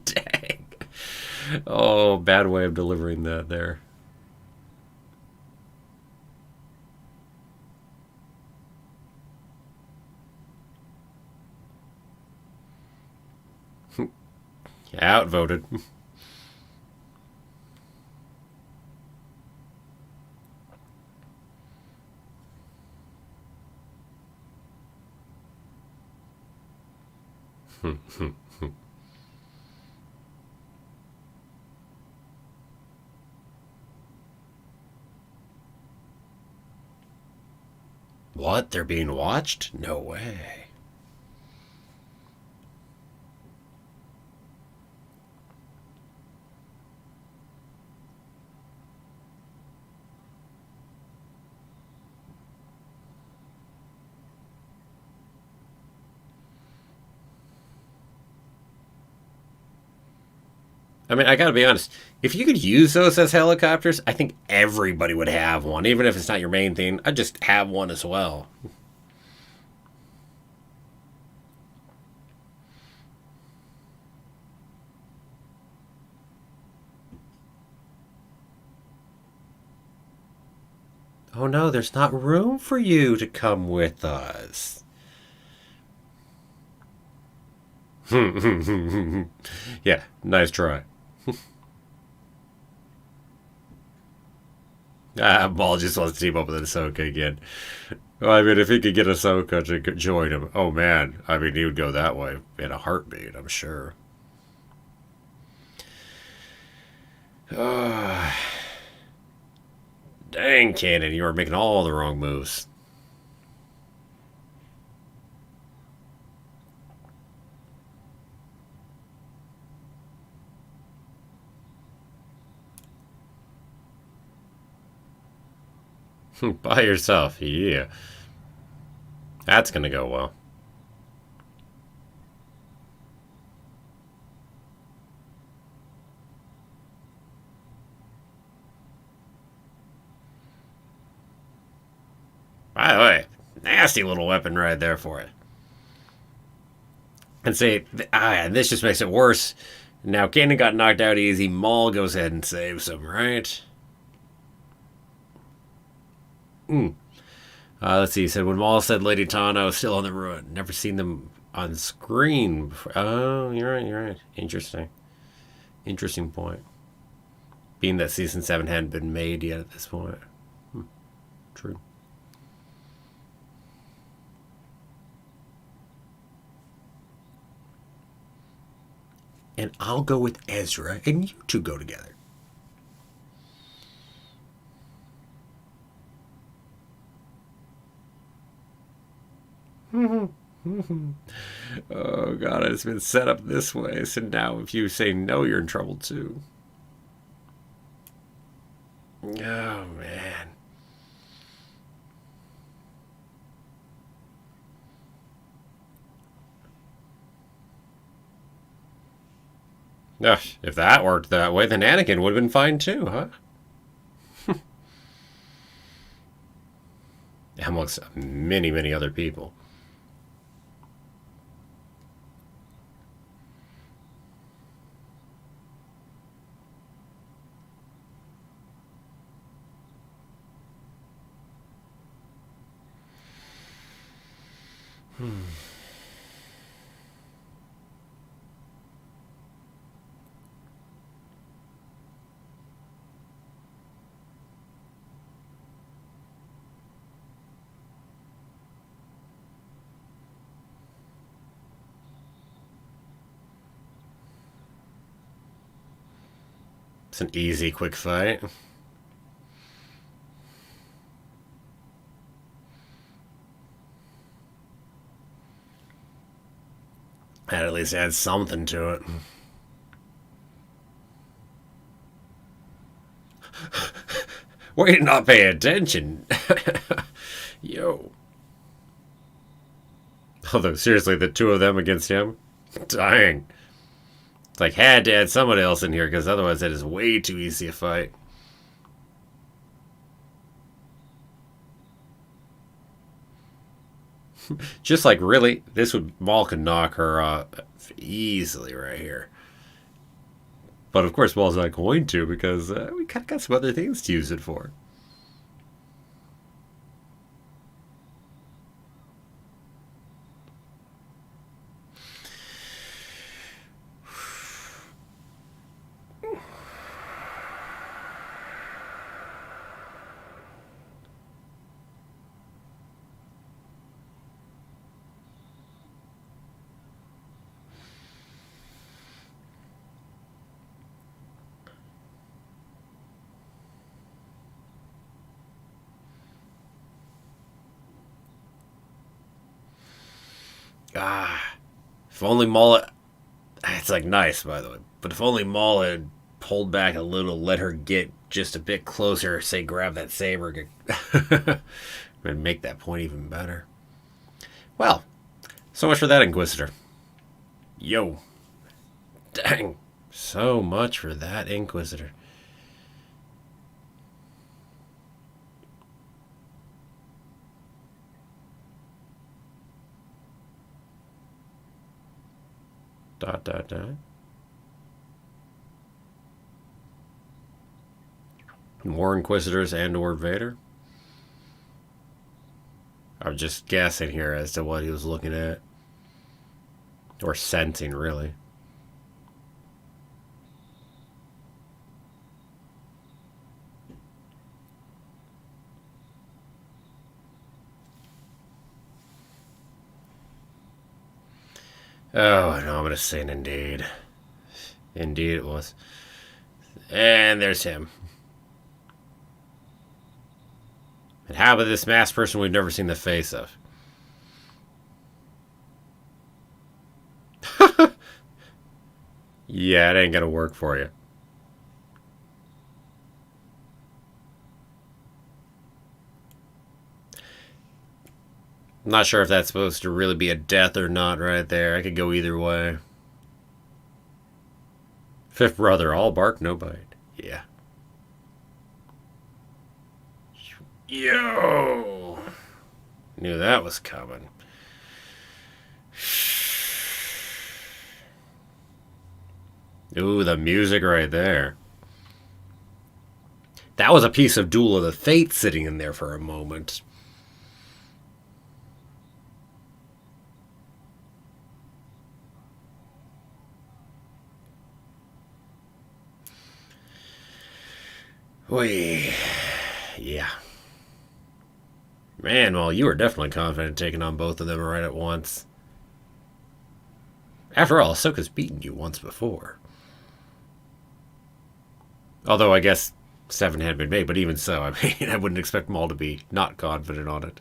dang. Oh, bad way of delivering that there. Outvoted. What? They're being watched? No way. I mean, I gotta be honest. If you could use those as helicopters, I think everybody would have one. Even if it's not your main thing, I'd just have one as well. Oh no, there's not room for you to come with us. Yeah, nice try. Maul just wants to team up with Ahsoka again. Well, I mean, if he could get Ahsoka to join him, oh man, I mean, he would go that way in a heartbeat, I'm sure. Uh, Dang, Cannon, you are making all the wrong moves. By yourself, yeah. That's gonna go well. By the way, nasty little weapon right there for it. And say, this just makes it worse. Now, Cannon got knocked out easy. Maul goes ahead and saves him, right? Mm. Let's see. He said, when Maul said Lady Tana was still on the ruin. Never seen them on screen before. Oh, you're right, you're right. Interesting. Interesting point. Being that season 7 hadn't been made yet at this point. True. And I'll go with Ezra, and you two go together. Oh god, it's been set up this way, so now if you say no, you're in trouble too. Oh man. Ugh, if that worked that way, then Anakin would have been fine too, huh? Amongst many, many other people. It's an easy, quick fight. That at least adds something to it. Way to not pay attention. Yo. Although, seriously, the two of them against him? Dang. It's like, had to add someone else in here, because otherwise that is way too easy a fight. Just like, really, this would, Maul could knock her off easily right here. But of course, Maul's not going to, because we kind of got some other things to use it for. Ah, if only Maul. It's like nice, by the way. But if only Maul had pulled back a little, let her get just a bit closer, say grab that saber, and make that point even better. Well, so much for that, Inquisitor. Yo. Dang. So much for that, Inquisitor. Dot, dot, dot. More Inquisitors and or Vader? I'm just guessing here as to what he was looking at. Or sensing, really. Oh, no, I'm going to say an indeed. Indeed it was. And there's him. And how about this masked person we've never seen the face of? Yeah, it ain't going to work for you. I'm not sure if that's supposed to really be a death or not right there. I could go either way. Fifth brother, all bark, no bite. Yeah. Yo! Knew that was coming. Ooh, the music right there. That was a piece of Duel of the Fates sitting in there for a moment. Wait. Yeah. Man, well, you were definitely confident taking on both of them right at once. After all, Ahsoka's beaten you once before. Although I guess 7 had been made, but even so, I mean, I wouldn't expect Maul to be not confident on it.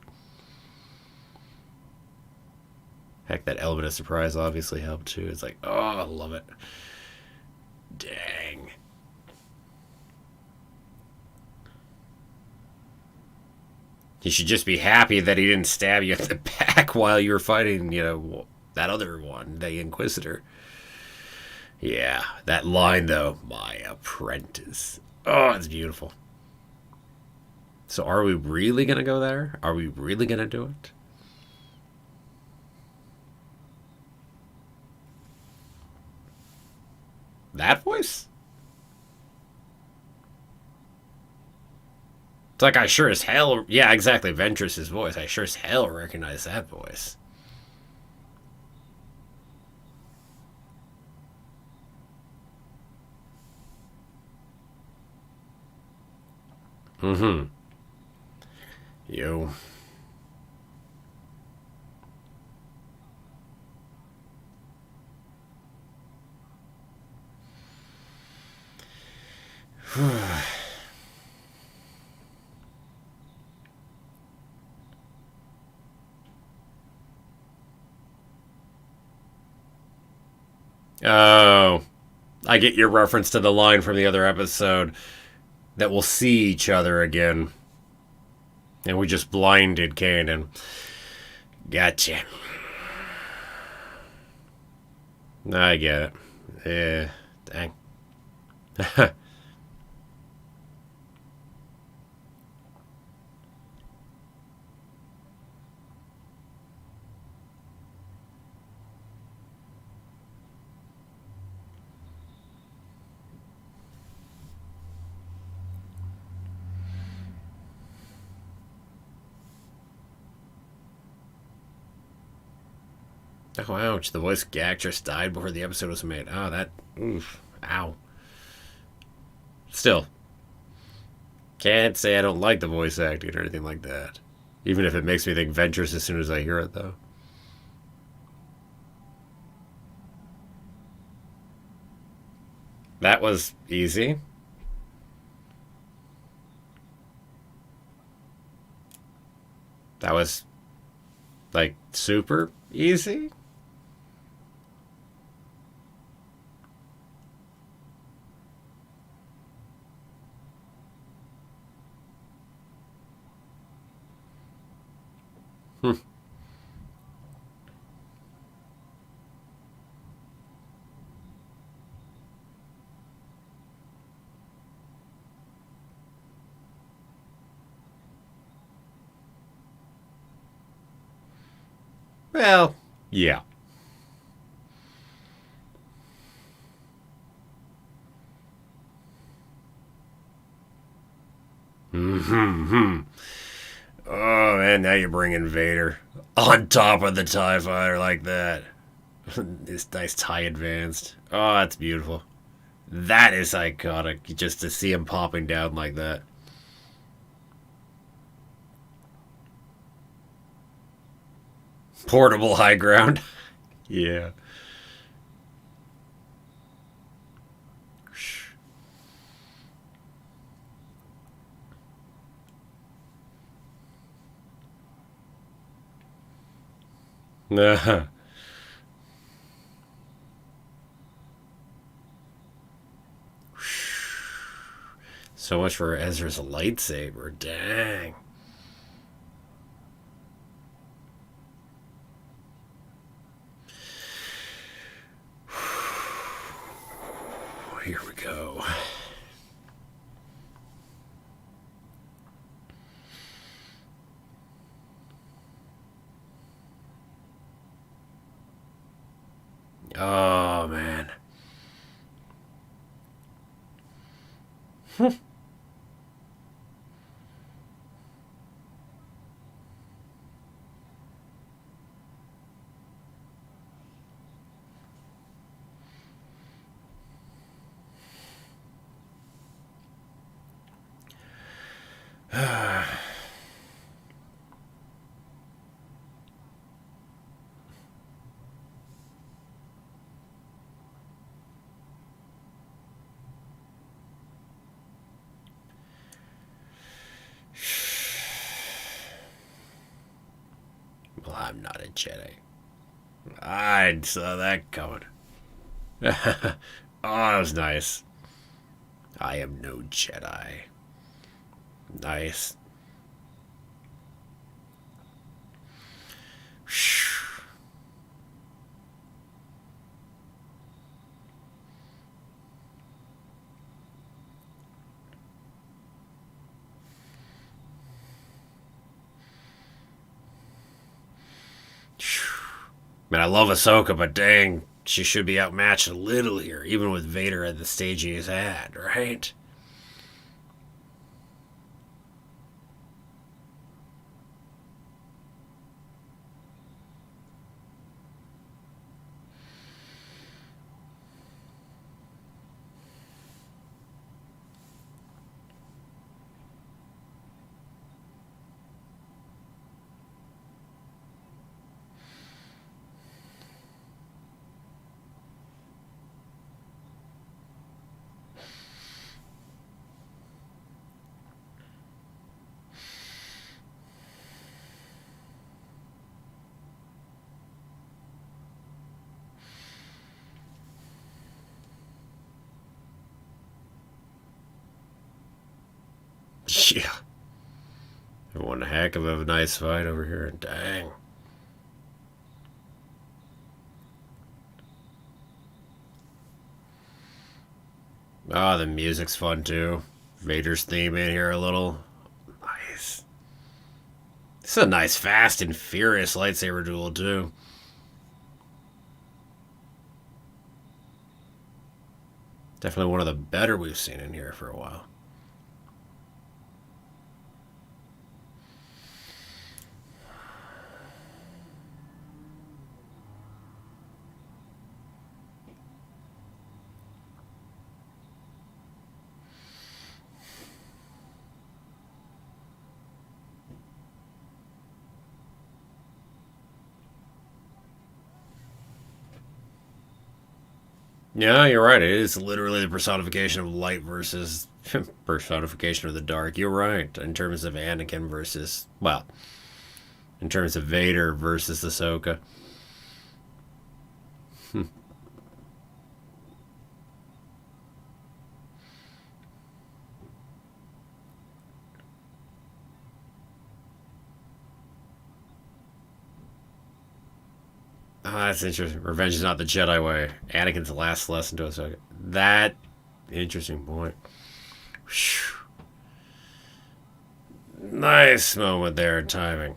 Heck, that element of surprise obviously helped too. It's like, oh, I love it. Dang. He should just be happy that he didn't stab you in the back while you were fighting, that other one, the Inquisitor. Yeah, that line though, my apprentice. Oh, it's beautiful. So are we really going to go there? Are we really going to do it? That voice? It's like I sure as hell, yeah, exactly, Ventress's voice. I sure as hell recognize that voice. Mm-hmm. Yo. Oh, I get your reference to the line from the other episode that we'll see each other again. And we just blinded Kanan. Gotcha. I get it. Yeah, dang. Oh, ouch. The voice actress died before the episode was made. Oh, that. Oof. Ow. Still, can't say I don't like the voice acting or anything like that. Even if it makes me think Ventress as soon as I hear it, though. That was easy. That was, like, super easy. Hmm. Well, yeah. Hmm. Oh man, now you're bringing Vader on top of the TIE fighter like that. This nice tie advanced. Oh, that's beautiful. That is iconic. Just to see him popping down like that. Portable high ground. Yeah. So much for Ezra's lightsaber. Dang. Here we go. Oh, man. Well, I'm not a Jedi. I saw that coming. Oh, that was nice. I am no Jedi. Nice. Man, I love Ahsoka, but dang, she should be outmatched a little here, even with Vader at the stage he's at, right? Yeah. One heck of a nice fight over here. Dang. Oh, the music's fun too. Vader's theme in here a little. Nice. This is a nice, fast and furious lightsaber duel too. Definitely one of the better we've seen in here for a while. Yeah, you're right. It is literally the personification of light versus personification of the dark. You're right. In terms of Anakin versus, well, in terms of Vader versus Ahsoka. Ah, that's interesting. Revenge is not the Jedi way. Anakin's last lesson to Ahsoka. That interesting point. Whew. Nice moment there in timing.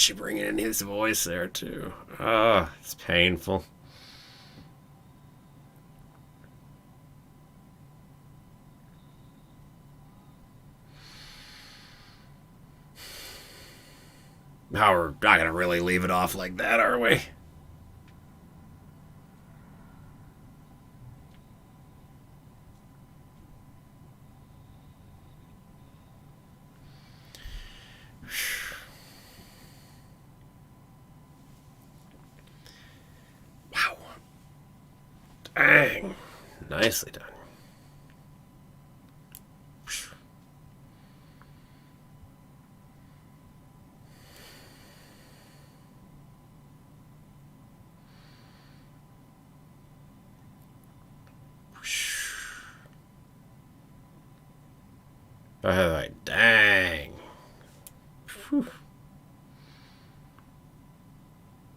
actually bringing in his voice there, too. Oh, it's painful. Now we're not going to really leave it off like that, are we? Wow. Dang. Nicely done. Like, dang. Whew.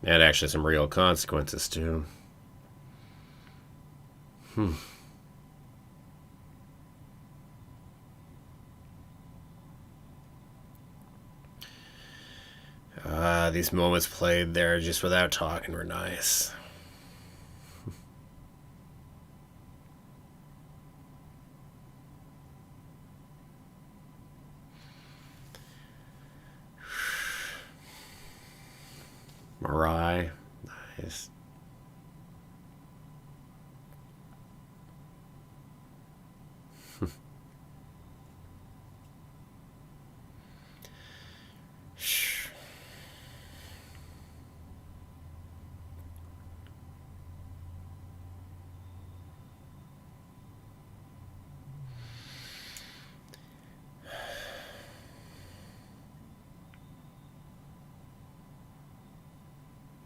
And actually some real consequences, too. These moments played there just without talking were nice. Mirai, nice.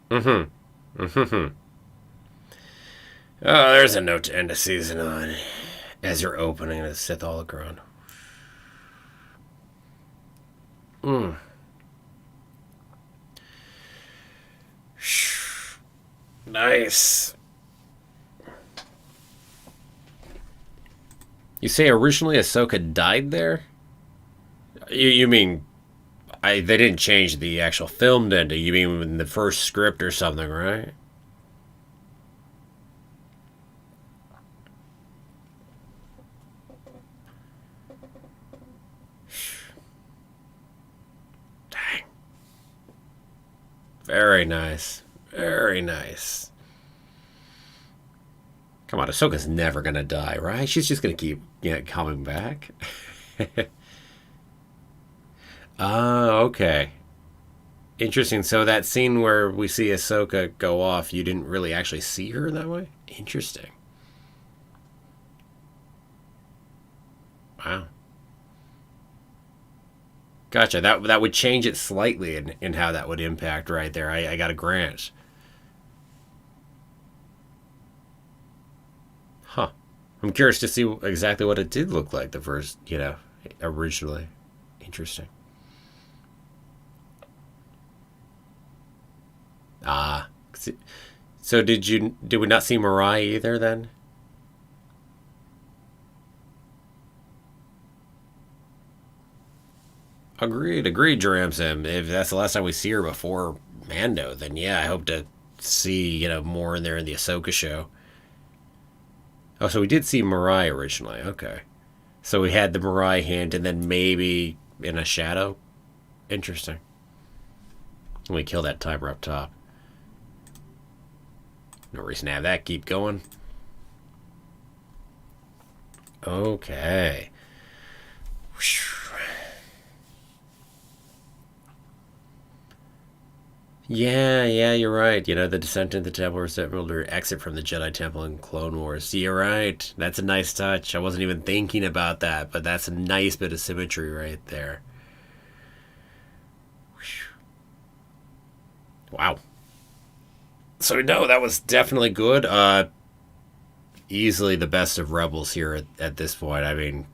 Mm-hmm. Mm-hmm. Oh, there's a note to end the season on. As you're opening the Sith Holocron. Mm. Nice. You say originally Ahsoka died there? You mean they didn't change the actual filmed ending? You mean in the first script or something, right? Dang. Very nice. Very nice. Come on, Ahsoka's never gonna die, right? She's just gonna keep coming back. Ah, okay. Interesting. So that scene where we see Ahsoka go off, you didn't really actually see her that way? Interesting. Wow. Gotcha. That would change it slightly in how that would impact right there. I got a grant. Huh. I'm curious to see exactly what it did look like the first, originally. Interesting. Ah. So did we not see Mirai either then? Agreed, Dramsim. If that's the last time we see her before Mando, then yeah, I hope to see, more in there in the Ahsoka show. Oh, so we did see Mirai originally. Okay. So we had the Mirai hint and then maybe in a shadow. Interesting. And we kill that timer up top. No reason to have that keep going. Okay. Yeah, you're right. The descent into the Temple resembled or exit from the Jedi Temple in Clone Wars. You're right. That's a nice touch. I wasn't even thinking about that, but that's a nice bit of symmetry right there. Wow. So no, that was definitely good. Easily the best of Rebels here at this point. I mean,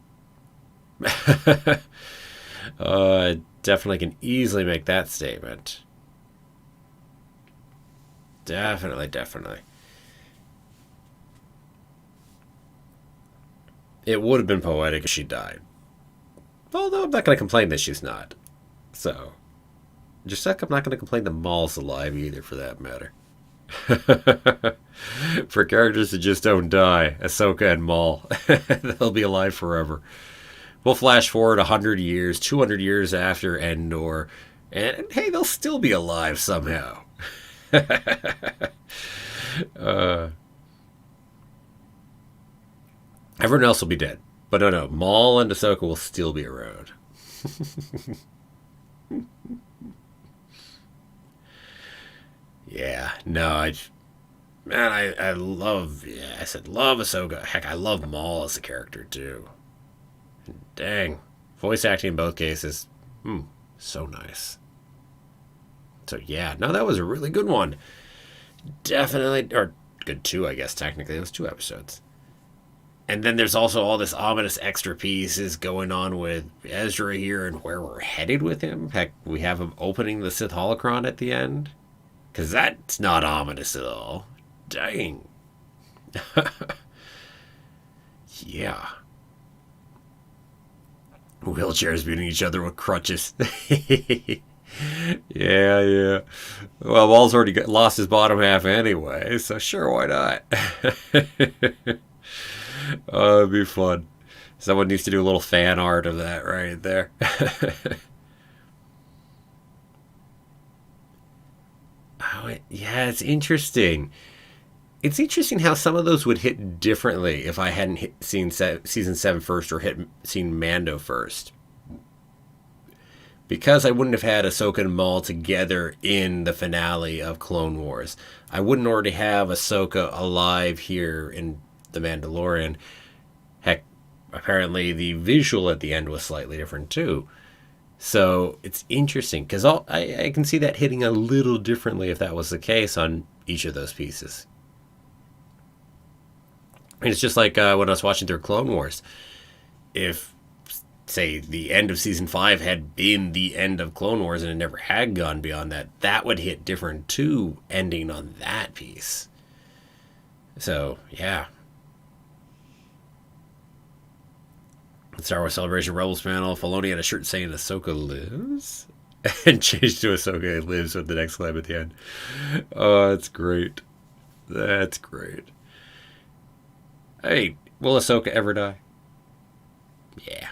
definitely can easily make that statement. Definitely. It would have been poetic if she died. Although I'm not going to complain that she's not. So, Just like I'm not going to complain that Maul's alive either, for that matter. For characters that just don't die, Ahsoka and Maul, they'll be alive forever. We'll flash forward 100 years, 200 years after Endor, and hey, they'll still be alive somehow. uh, Everyone else will be dead. But no, Maul and Ahsoka will still be around. Yeah, no, I love, yeah, I said love Ahsoka. Heck, I love Maul as a character too. Dang, voice acting in both cases, so nice. So yeah, no, that was a really good one. Definitely, or good two, I guess technically. It was 2 episodes. And then there's also all this ominous extra pieces going on with Ezra here and where we're headed with him. Heck, we have him opening the Sith holocron at the end. Because that's not ominous at all. Dang. Yeah. Wheelchairs beating each other with crutches. Yeah. Well, Maul's already lost his bottom half anyway, so sure, why not? Oh, it'd be fun. Someone needs to do a little fan art of that right there. Yeah, it's interesting. It's interesting how some of those would hit differently if I hadn't seen season 7 first or seen Mando first. Because I wouldn't have had Ahsoka and Maul together in the finale of Clone Wars. I wouldn't already have Ahsoka alive here in The Mandalorian. Heck, apparently the visual at the end was slightly different too. So it's interesting because I can see that hitting a little differently if that was the case on each of those pieces. And it's just like when I was watching through Clone Wars. If, say, the end of season 5 had been the end of Clone Wars and it never had gone beyond that, that would hit different too, ending on that piece. So, yeah. Star Wars Celebration Rebels panel, Filoni had a shirt saying Ahsoka lives, and changed to Ahsoka lives with the next claim at the end. Oh, that's great. That's great. Hey, will Ahsoka ever die? Yeah.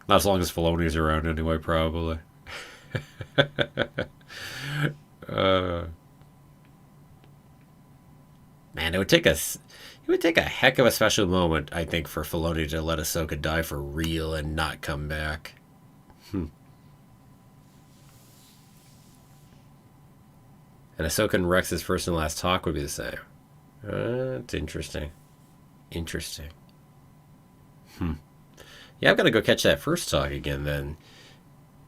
Not as long as Filoni's around anyway, probably. uh, Man, it would take a heck of a special moment, I think, for Filoni to let Ahsoka die for real and not come back. And Ahsoka and Rex's first and last talk would be the same. It's interesting. Interesting. Yeah, I've got to go catch that first talk again then.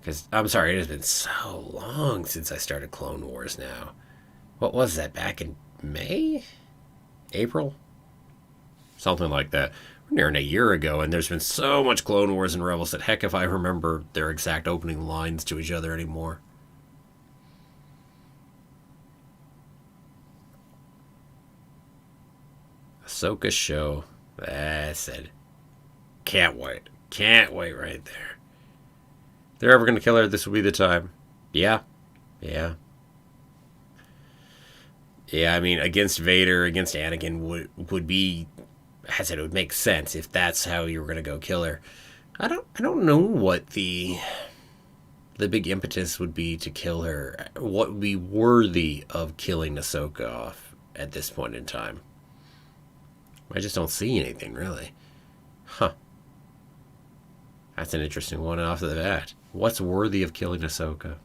Because, I'm sorry, it has been so long since I started Clone Wars now. What was that, back in May? April? Something like that. We're nearing a year ago, and there's been so much Clone Wars and Rebels that heck if I remember their exact opening lines to each other anymore. Ahsoka show. That's it. Can't wait. Can't wait right there. If they're ever going to kill her, this will be the time. Yeah. Yeah, I mean, against Vader, against Anakin would be, I said, it would make sense if that's how you were going to go kill her. I don't know what the big impetus would be to kill her. What would be worthy of killing Ahsoka off at this point in time? I just don't see anything, really. Huh. That's an interesting one off the bat. What's worthy of killing Ahsoka?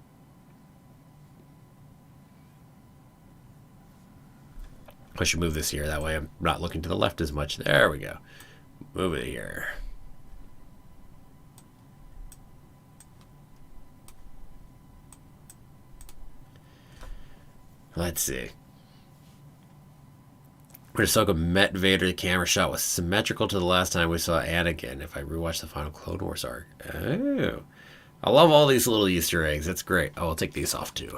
I should move this here. That way I'm not looking to the left as much. There we go. Move it here. Let's see. When Ahsoka met Vader, the camera shot was symmetrical to the last time we saw Anakin. If I rewatch the final Clone Wars arc. Oh. I love all these little Easter eggs. That's great. Oh, I'll take these off too.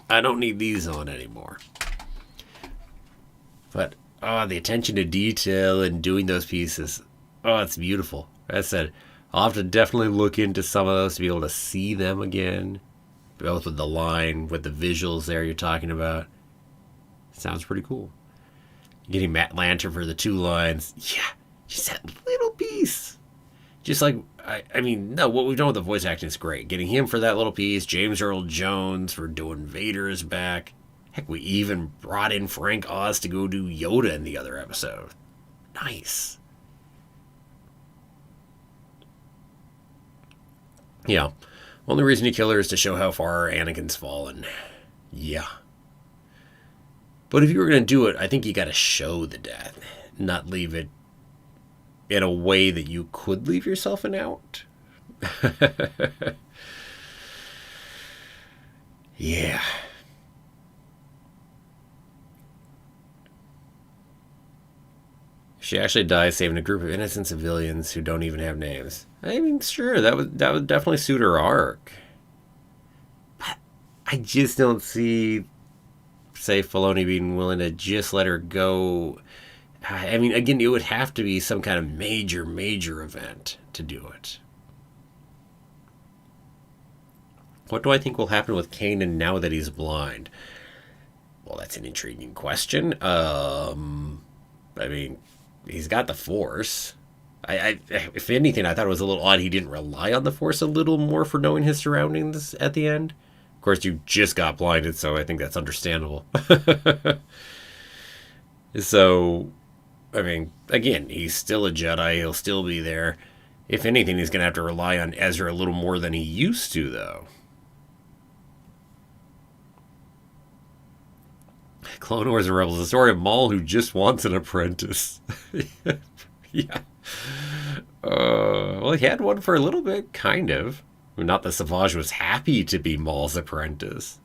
I don't need these on anymore. But the attention to detail and doing those pieces. Oh, it's beautiful. As I said, I'll have to definitely look into some of those to be able to see them again. both with the line, with the visuals there you're talking about. Sounds pretty cool. Getting Matt Lanter for the 2 lines. Yeah, just that little piece. Just like, I mean, no, what we've done with the voice acting is great. Getting him for that little piece. James Earl Jones for doing Vader's back. Heck, we even brought in Frank Oz to go do Yoda in the other episode. Nice. Yeah. Only reason you kill her is to show how far Anakin's fallen. Yeah. But if you were going to do it, I think you got to show the death, not leave it in a way that you could leave yourself an out. Yeah. She actually dies saving a group of innocent civilians who don't even have names. I mean, sure, that would definitely suit her arc. But I just don't see, say, Filoni being willing to just let her go. I mean, again, it would have to be some kind of major event to do it. What do I think will happen with Kanan now that he's blind? Well, that's an intriguing question. I mean, he's got the Force. If anything, I thought it was a little odd he didn't rely on the Force a little more for knowing his surroundings at the end. Of course, you just got blinded, so I think that's understandable. So, I mean, again, he's still a Jedi. He'll still be there. If anything, he's going to have to rely on Ezra a little more than he used to, though. Clone Wars and Rebels, the story of Maul who just wants an apprentice. Yeah. Well, he had one for a little bit, kind of. Not that Savage was happy to be Maul's apprentice.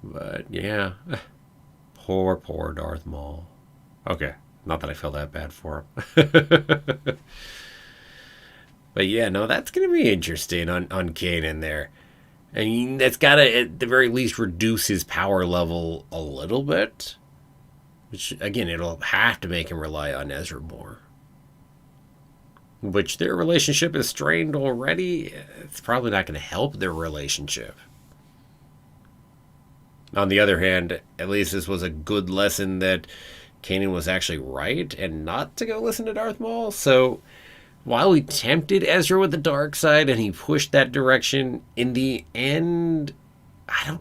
But, yeah. Poor Darth Maul. Okay. Not that I feel that bad for him. But, yeah, no, that's going to be interesting on Kanan there. I mean, that's got to, at the very least, reduce his power level a little bit. Which, again, it'll have to make him rely on Ezra more. Which their relationship is strained already. It's probably not going to help their relationship. On the other hand, at least this was a good lesson that Kanan was actually right and not to go listen to Darth Maul. So, while he tempted Ezra with the dark side and he pushed that direction, in the end, I'm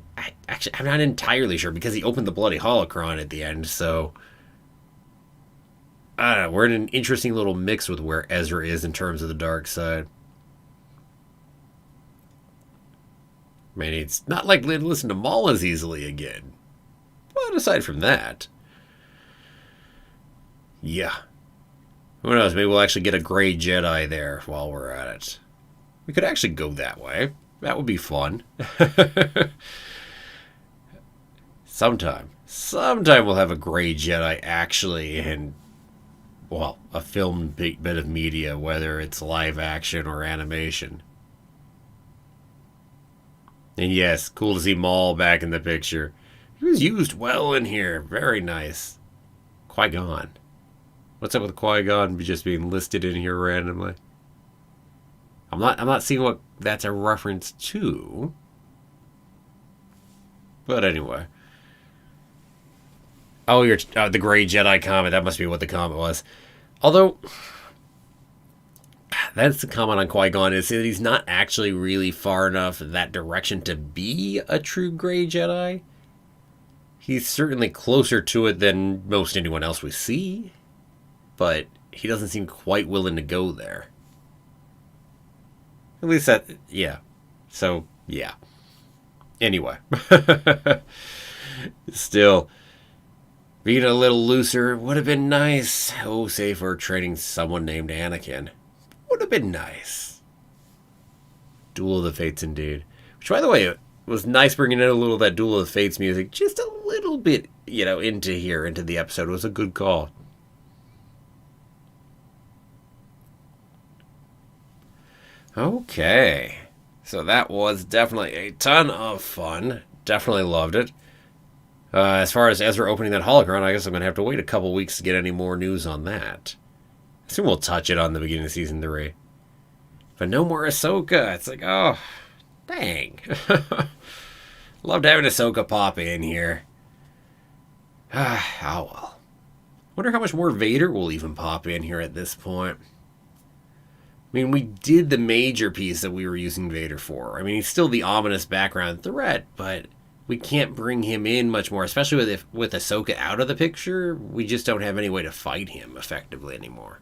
not entirely sure because he opened the bloody holocron at the end, so I don't know, we're in an interesting little mix with where Ezra is in terms of the dark side. I mean, it's not likely to listen to Maul as easily again. But aside from that, yeah. Who knows, maybe we'll actually get a gray Jedi there while we're at it. We could actually go that way. That would be fun. Sometime we'll have a gray Jedi actually in, well, a filmed bit of media, whether it's live action or animation. And yes, cool to see Maul back in the picture. He was used well in here. Very nice. Qui-Gon. What's up with Qui-Gon just being listed in here randomly? I'm not seeing what that's a reference to. But anyway. Oh, you're the Gray Jedi comment. That must be what the comment was. Although, that's the comment on Qui-Gon, is that he's not actually really far enough in that direction to be a true Gray Jedi. He's certainly closer to it than most anyone else we see. But he doesn't seem quite willing to go there. At least that, yeah. So, yeah. Anyway. Still, being a little looser would have been nice. Oh, say for training someone named Anakin. Would have been nice. Duel of the Fates, indeed. Which, by the way, it was nice bringing in a little of that Duel of the Fates music. Just a little bit, into here, into the episode. It was a good call. Okay, so that was definitely a ton of fun. Definitely loved it. As far as Ezra opening that holocron, I guess I'm going to have to wait a couple weeks to get any more news on that. I assume we'll touch it on the beginning of Season 3. But no more Ahsoka. It's like, oh, Dang. Loved having Ahsoka pop in here. Oh well. Wonder how much more Vader will even pop in here at this point. I mean, we did the major piece that we were using Vader for. I mean, he's still the ominous background threat, but we can't bring him in much more, especially with Ahsoka out of the picture. We just don't have any way to fight him effectively anymore.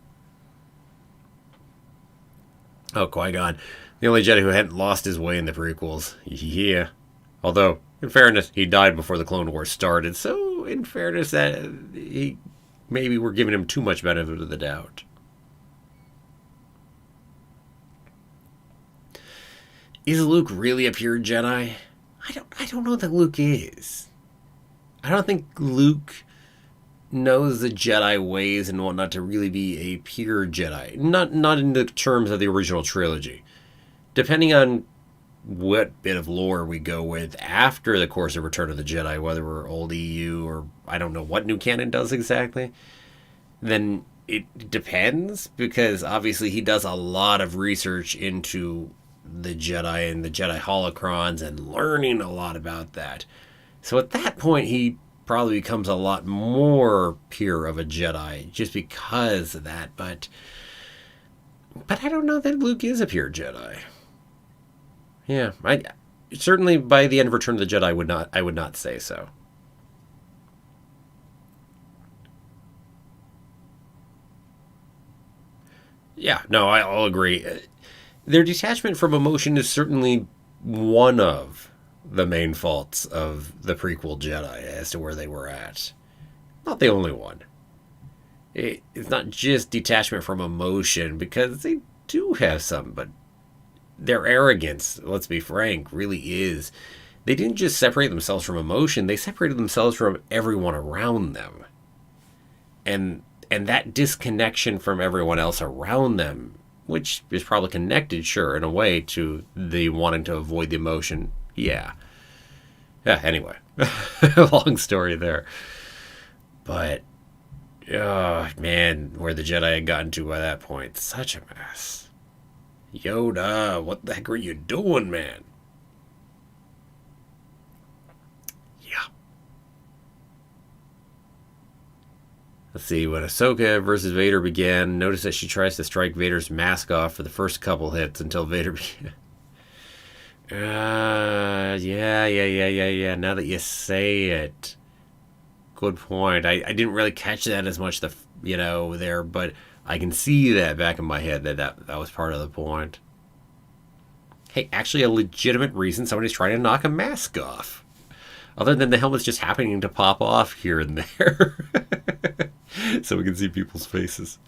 Oh, Qui-Gon. The only Jedi who hadn't lost his way in the prequels. Yeah. Although, in fairness, he died before the Clone Wars started, so in fairness, that maybe we're giving him too much benefit of the doubt. Is Luke really a pure Jedi? I don't know that Luke is. I don't think Luke knows the Jedi ways and whatnot to really be a pure Jedi. Not in the terms of the original trilogy. Depending on what bit of lore we go with after the course of Return of the Jedi, whether we're old EU or I don't know what new canon does exactly, then it depends, because obviously he does a lot of research into the Jedi and the Jedi holocrons and learning a lot about that. So at that point, he probably becomes a lot more pure of a Jedi just because of that. But I don't know that Luke is a pure Jedi. Yeah, I certainly by the end of Return of the Jedi, I would not say so. Yeah, no, I'll agree. Their detachment from emotion is certainly one of the main faults of the prequel Jedi as to where they were at. Not the only one. It's not just detachment from emotion, because they do have some, but their arrogance, let's be frank, really is. They didn't just separate themselves from emotion, they separated themselves from everyone around them. And that disconnection from everyone else around them, which is probably connected, sure, in a way, to the wanting to avoid the emotion. Yeah. Yeah, anyway. Long story there. But, oh, man, where the Jedi had gotten to by that point. Such a mess. Yoda, what the heck are you doing, man? Yeah. Let's see, when Ahsoka versus Vader began, notice that she tries to strike Vader's mask off for the first couple hits until Vader began. Yeah. Now that you say it. Good point. I didn't really catch that as much, there, but I can see that back in my head that was part of the point. Hey, actually a legitimate reason somebody's trying to knock a mask off. Other than the helmet's just happening to pop off here and there. So we can see people's faces.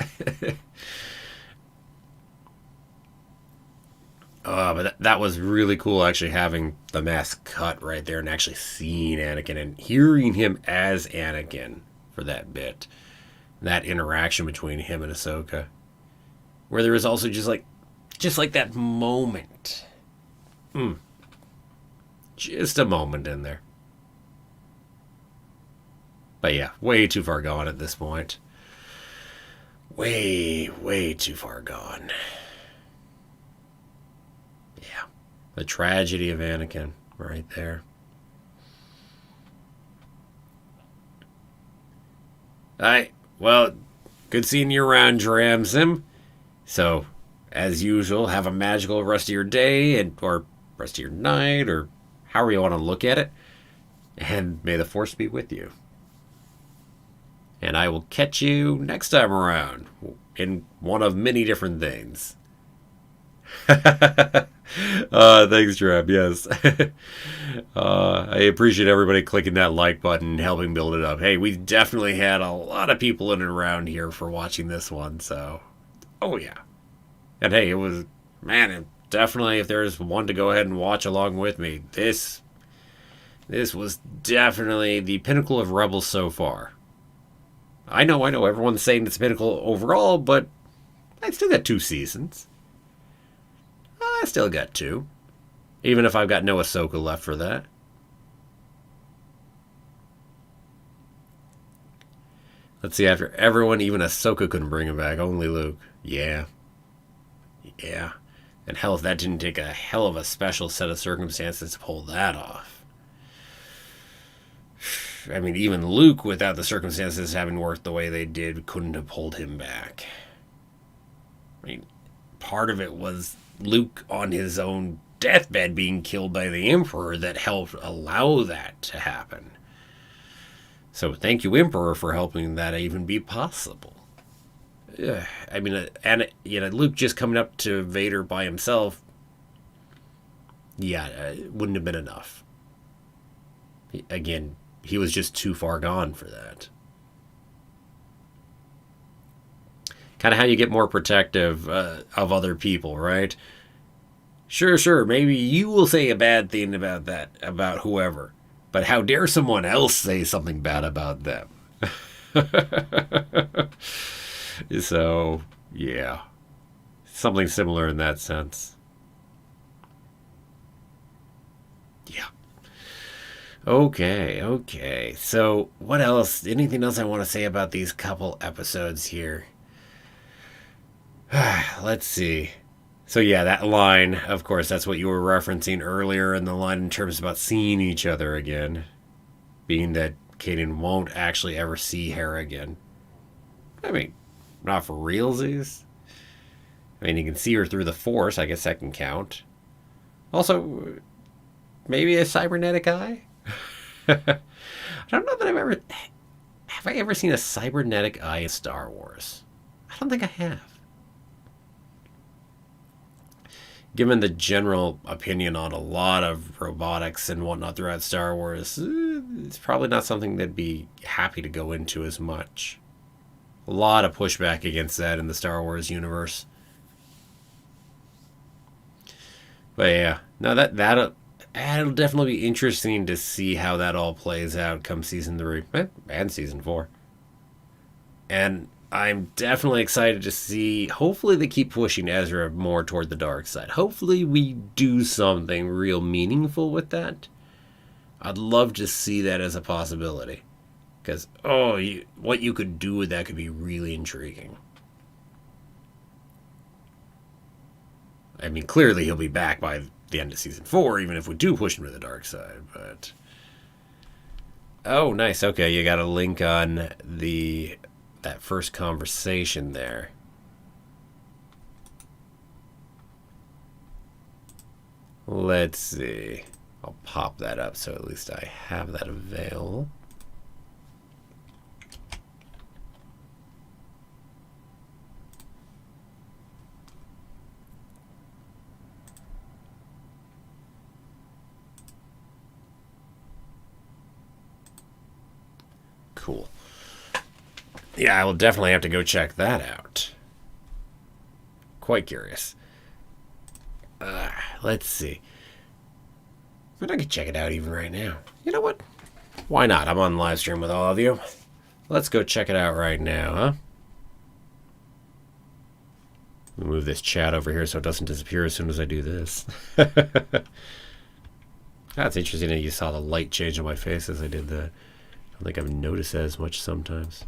But that was really cool, actually having the mask cut right there and actually seeing Anakin and hearing him as Anakin for that bit. That interaction between him and Ahsoka. Where there was also just like that moment. Just a moment in there. But yeah, way too far gone at this point. Way too far gone. Yeah. The tragedy of Anakin right there. Alright, well, good seeing you around, Dramsim. So, as usual, have a magical rest of your day, or rest of your night, or however you want to look at it. And may the Force be with you. And I will catch you next time around in one of many different things. Thanks, Drab. Yes. I appreciate everybody clicking that like button and helping build it up. Hey, we definitely had a lot of people in and around here for watching this one, so. Oh, yeah. And hey, definitely, if there's one to go ahead and watch along with me, this was definitely the pinnacle of Rebels so far. I know, everyone's saying it's pinnacle overall, but I still got 2 seasons. I still got 2. Even if I've got no Ahsoka left for that. Let's see, after everyone, even Ahsoka couldn't bring him back. Only Luke. Yeah. And hell, if that didn't take a hell of a special set of circumstances to pull that off. I mean, even Luke, without the circumstances having worked the way they did, couldn't have pulled him back. I mean, part of it was Luke on his own deathbed being killed by the Emperor that helped allow that to happen. So thank you, Emperor, for helping that even be possible. I mean, and Luke just coming up to Vader by himself, it wouldn't have been enough. Again, he was just too far gone for that. Kind of how you get more protective of other people, right? Sure, maybe you will say a bad thing about whoever, but how dare someone else say something bad about them? So, yeah. Something similar in that sense. Yeah. Okay. So, what else? Anything else I want to say about these couple episodes here? Let's see. So, yeah, that line, of course, that's what you were referencing earlier in the line in terms about seeing each other again. Being that Kanan won't actually ever see Hera again. I mean, not for realsies. I mean, you can see her through the Force. I guess that can count. Also, maybe a cybernetic eye? I don't know that Have I ever seen a cybernetic eye in Star Wars? I don't think I have. Given the general opinion on a lot of robotics and whatnot throughout Star Wars, it's probably not something they'd be happy to go into as much. A lot of pushback against that in the Star Wars universe. But yeah, no, that'll definitely be interesting to see how that all plays out come season 3 and season 4. And I'm definitely excited to see. Hopefully, they keep pushing Ezra more toward the dark side. Hopefully, we do something real meaningful with that. I'd love to see that as a possibility. Because, what you could do with that could be really intriguing. I mean, clearly he'll be back by the end of season 4, even if we do push him to the dark side, but... Oh, nice. Okay, you got a link on that first conversation there. Let's see. I'll pop that up so at least I have that available. Cool. Yeah, I will definitely have to go check that out. Quite curious. Let's see. But I could check it out even right now. You know what? Why not? I'm on live stream with all of you. Let's go check it out right now, huh? Let me move this chat over here so it doesn't disappear as soon as I do this. That's interesting that you saw the light change on my face as I did that. I don't think I've noticed that as much sometimes.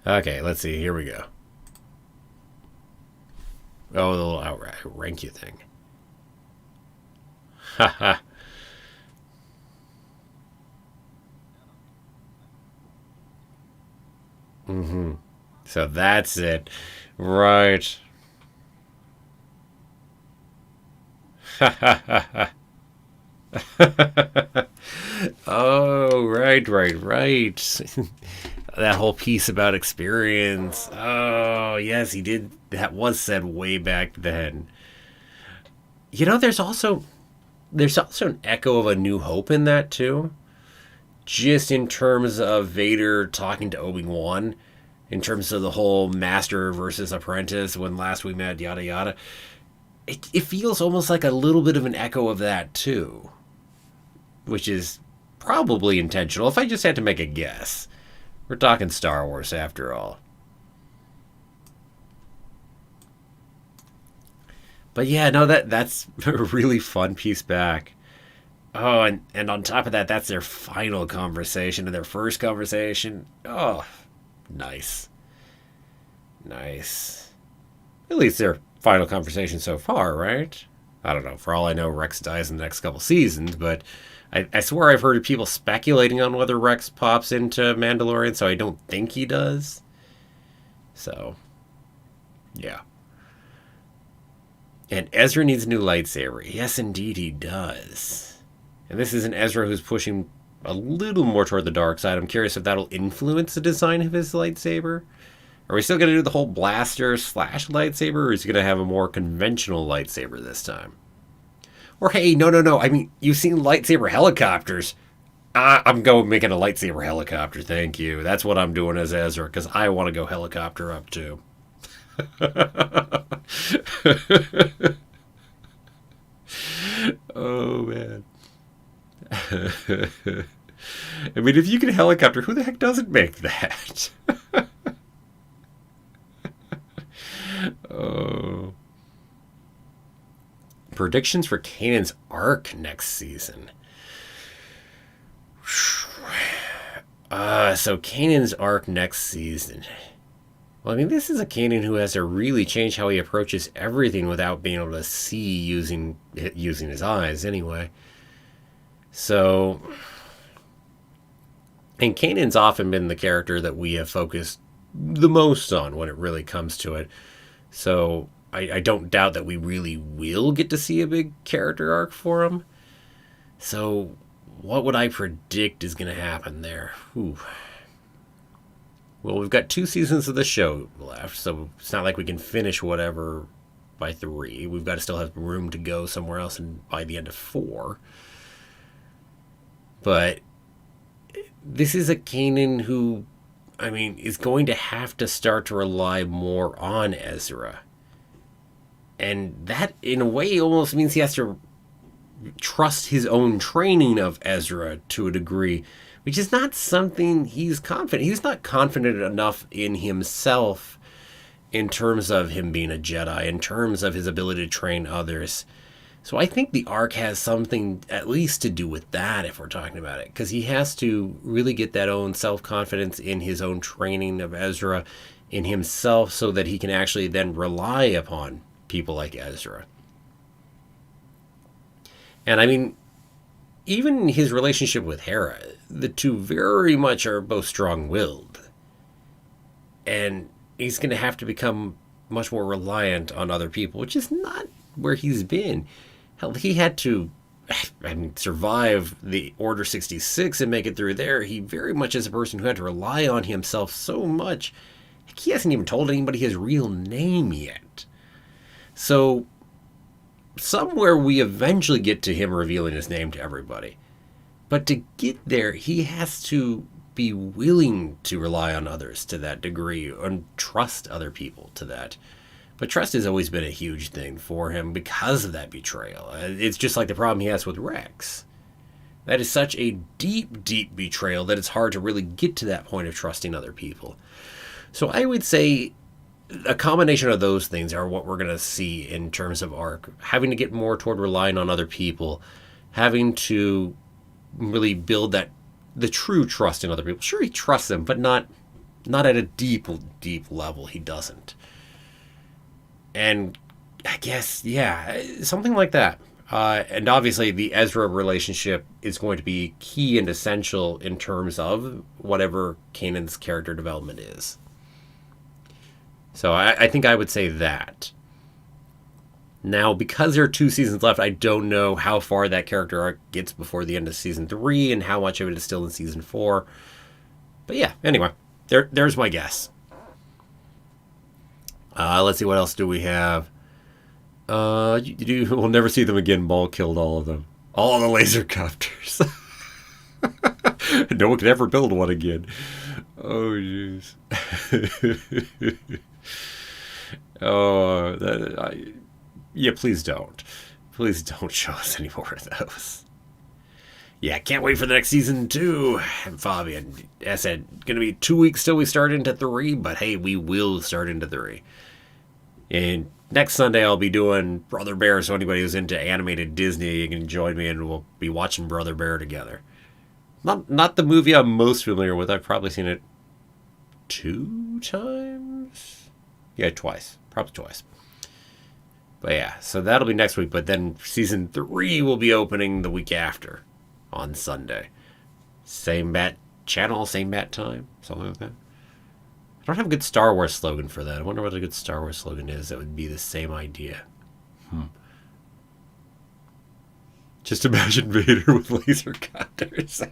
Okay, let's see. Here we go. Oh, the little outrank you thing. Haha. So that's it. Right. Oh, right. That whole piece about experience. Oh, yes, he did. That was said way back then. You know, there's also an echo of A New Hope in that, too. Just in terms of Vader talking to Obi-Wan. In terms of the whole master versus apprentice, when last we met, yada yada. It feels almost like a little bit of an echo of that, too. Which is probably intentional, if I just had to make a guess. We're talking Star Wars, after all. But yeah, no, that's a really fun piece back. Oh, and on top of that, that's their final conversation and their first conversation. Oh, nice. Nice. At least their final conversation so far, right? I don't know. For all I know, Rex dies in the next couple seasons, but I swear I've heard of people speculating on whether Rex pops into Mandalorian, so I don't think he does. So, yeah. And Ezra needs a new lightsaber. Yes, indeed, he does. And this is an Ezra who's pushing a little more toward the dark side. I'm curious if that'll influence the design of his lightsaber. Are we still going to do the whole blaster slash lightsaber, or is he going to have a more conventional lightsaber this time? Or hey, no. I mean, you've seen lightsaber helicopters. I'm going making a lightsaber helicopter. Thank you. That's what I'm doing as Ezra, because I want to go helicopter up too. Oh man. I mean, if you can helicopter, who the heck doesn't make that? Oh. Predictions for Kanan's arc next season. So Kanan's arc next season. Well, I mean, this is a Kanan who has to really change how he approaches everything without being able to see using his eyes, anyway. So, and Kanan's often been the character that we have focused the most on when it really comes to it. So, I don't doubt that we really will get to see a big character arc for him. So, what would I predict is going to happen there? Whew. Well, we've got 2 seasons of the show left, so it's not like we can finish whatever by 3. We've got to still have room to go somewhere else and by the end of 4. But this is a Kanan who, I mean, is going to have to start to rely more on Ezra. And that, in a way, almost means he has to trust his own training of Ezra to a degree, which is not something he's confident. He's not confident enough in himself in terms of him being a Jedi, in terms of his ability to train others. So I think the arc has something at least to do with that, if we're talking about it, because he has to really get that own self-confidence in his own training of Ezra, in himself, so that he can actually then rely upon people like Ezra. And I mean, even his relationship with Hera, the two very much are both strong-willed. And he's going to have to become much more reliant on other people, which is not where he's been. Hell, he had to survive the Order 66 and make it through there. He very much is a person who had to rely on himself so much. He hasn't even told anybody his real name yet. So, somewhere we eventually get to him revealing his name to everybody. But to get there, he has to be willing to rely on others to that degree and trust other people to that. But trust has always been a huge thing for him because of that betrayal. It's just like the problem he has with Rex. That is such a deep, deep betrayal that it's hard to really get to that point of trusting other people. So I would say a combination of those things are what we're going to see in terms of arc. Having to get more toward relying on other people. Having to really build the true trust in other people. Sure, he trusts them, but not at a deep, deep level. He doesn't. And I guess, yeah, something like that. And obviously the Ezra relationship is going to be key and essential in terms of whatever Kanan's character development is. So I think I would say that. Now, because there are 2 seasons left, I don't know how far that character arc gets before the end of season 3 and how much of it is still in season 4. But yeah, anyway, there's my guess. Let's see, what else do we have? We'll never see them again. Maul killed all of them. All the laser copters. No one can ever build one again. Oh, jeez. Yeah, please don't. Please don't show us any more of those. Yeah, can't wait for the next season 2. And Fabian, I said, going to be 2 weeks till we start into 3, but hey, we will start into 3. And next Sunday I'll be doing Brother Bear, so anybody who's into animated Disney, you can join me and we'll be watching Brother Bear together. Not the movie I'm most familiar with. I've probably seen it 2 times. Yeah, twice. Probably twice. But yeah, so that'll be next week. But then season 3 will be opening the week after on Sunday. Same bat channel, same bat time, something like that. I don't have a good Star Wars slogan for that. I wonder what a good Star Wars slogan is that would be the same idea. Just imagine Vader with laser cutters.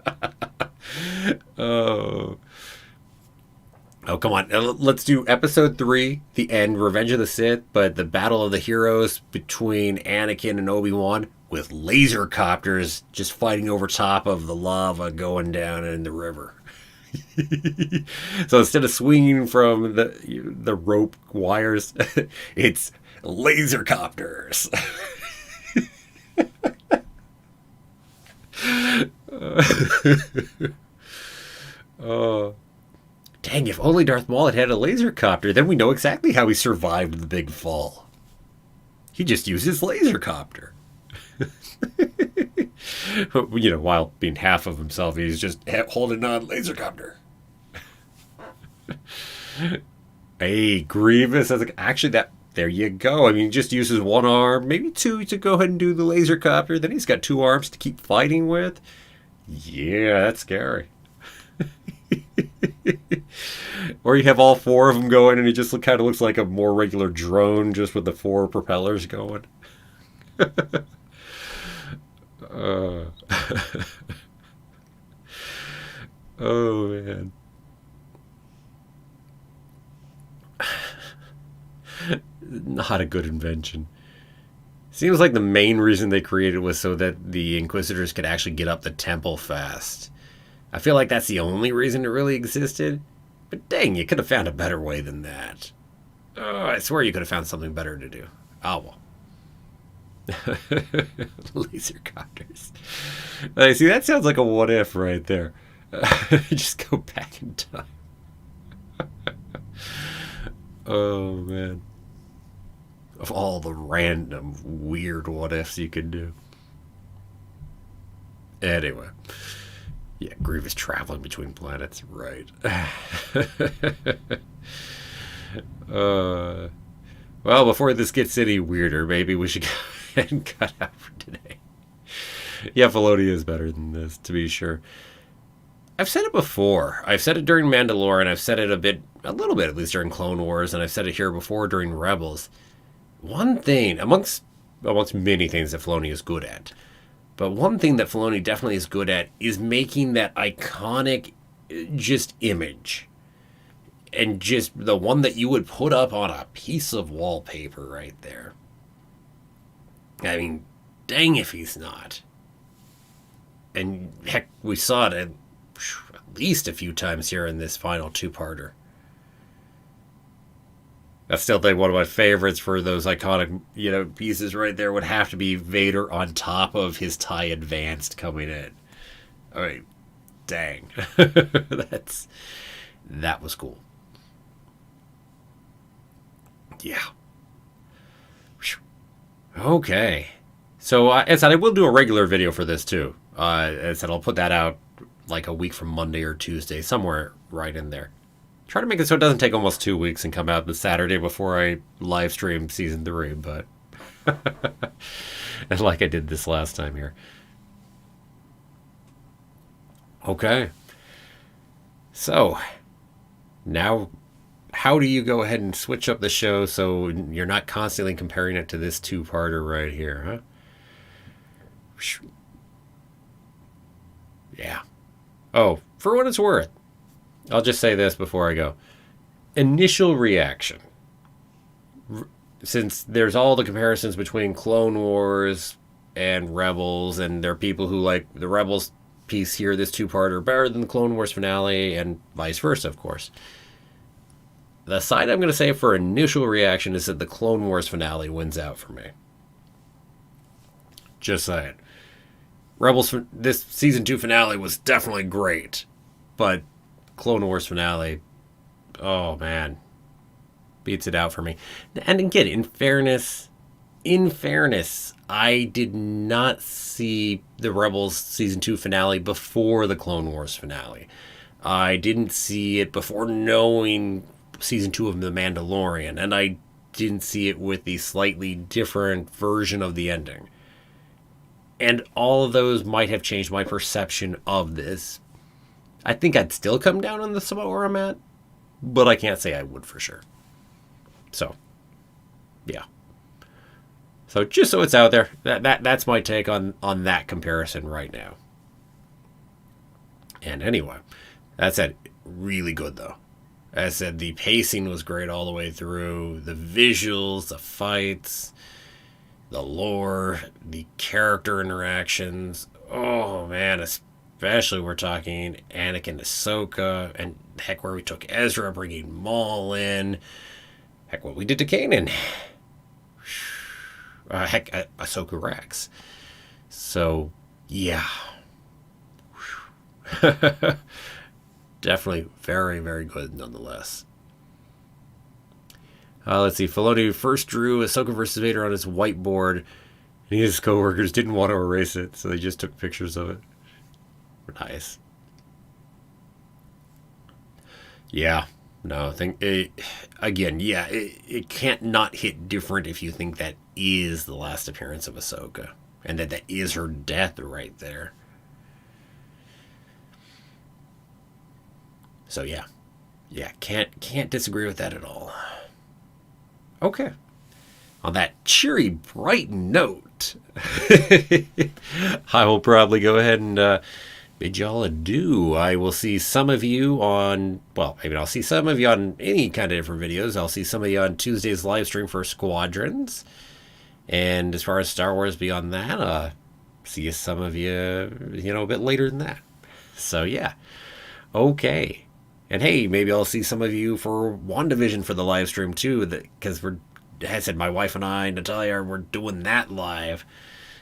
Oh. Oh, come on. Let's do episode 3, the end, Revenge of the Sith, but the battle of the heroes between Anakin and Obi-Wan with laser copters just fighting over top of the lava going down in the river. So instead of swinging from the rope wires, it's laser copters. Oh. Dang, if only Darth Maul had a laser copter, then we know exactly how he survived the big fall. He just used his laser copter. While being half of himself, he's just holding on laser copter. Hey, Grievous, there you go. I mean, he just uses one arm, maybe two, to go ahead and do the laser copter. Then he's got 2 arms to keep fighting with. Yeah, that's scary. Or you have all 4 of them going, and it just kind of looks like a more regular drone, just with the 4 propellers going. Oh, man. Not a good invention. Seems like the main reason they created it was so that the Inquisitors could actually get up the temple fast. I feel like that's the only reason it really existed. But dang, you could have found a better way than that. Oh, I swear you could have found something better to do. Oh, well. Laser copters. See, that sounds like a what if right there. Just go back in time. Oh, man. Of all the random, weird what ifs you could do. Anyway. Yeah, Grievous traveling between planets. Right. Well, before this gets any weirder, maybe we should go ahead and cut out for today. Yeah, Filoni is better than this, to be sure. I've said it before. I've said it during Mandalorian. I've said it a little bit at least during Clone Wars, and I've said it here before during Rebels. One thing, amongst many things that Filoni is good at, but one thing that Filoni definitely is good at is making that iconic just image. And just the one that you would put up on a piece of wallpaper right there. I mean, dang if he's not. And heck, we saw it at least a few times here in this final 2-parter. I still think one of my favorites for those iconic, pieces right there would have to be Vader on top of his TIE Advanced coming in. I mean, dang. That was cool. Yeah. Okay. So, as I said, I will do a regular video for this, too. As I said, I'll put that out like a week from Monday or Tuesday, somewhere right in there. Try to make it so it doesn't take almost 2 weeks and come out the Saturday before I live stream season 3, but and like I did this last time here. Okay. So, now, how do you go ahead and switch up the show so you're not constantly comparing it to this 2-parter right here, huh? Yeah. Oh, for what it's worth, I'll just say this before I go. Initial reaction. Since there's all the comparisons between Clone Wars and Rebels, and there are people who like the Rebels piece here, this 2-parter, better than the Clone Wars finale, and vice versa, of course. The side I'm going to say for initial reaction is that the Clone Wars finale wins out for me. Just saying. Rebels, this season 2 finale was definitely great, but Clone Wars finale, oh man, beats it out for me. And again, in fairness, I did not see the Rebels season 2 finale before the Clone Wars finale. I didn't see it before knowing season 2 of The Mandalorian, and I didn't see it with the slightly different version of the ending. And all of those might have changed my perception of this. I think I'd still come down on the spot where I'm at, but I can't say I would for sure. So, yeah. So just so it's out there, that's my take on that comparison right now. And anyway, that said, really good though. As I said, the pacing was great all the way through. The visuals, the fights, the lore, the character interactions. Oh man, especially we're talking Anakin, Ahsoka, and heck, where we took Ezra, bringing Maul in. Heck, what we did to Kanan. Heck, Ahsoka Rex. So, yeah. Definitely very, very good nonetheless. Let's see. Filoni first drew Ahsoka versus Vader on his whiteboard, and his co-workers didn't want to erase it, so they just took pictures of it. Nice. Yeah. No, I think again, yeah, it can't not hit different if you think that is the last appearance of Ahsoka, and that is her death right there. So yeah, can't disagree with that at all. Okay, on that cheery, bright note, I will probably go ahead and bid y'all adieu. I will see some of you on, well, maybe I'll see some of you on any kind of different videos. I'll see some of you on Tuesday's live stream for Squadrons. And as far as Star Wars beyond that, see some of you, a bit later than that. So yeah, okay. And hey, maybe I'll see some of you for WandaVision for the live stream too, because I said my wife and I, Natalia, we're doing that live.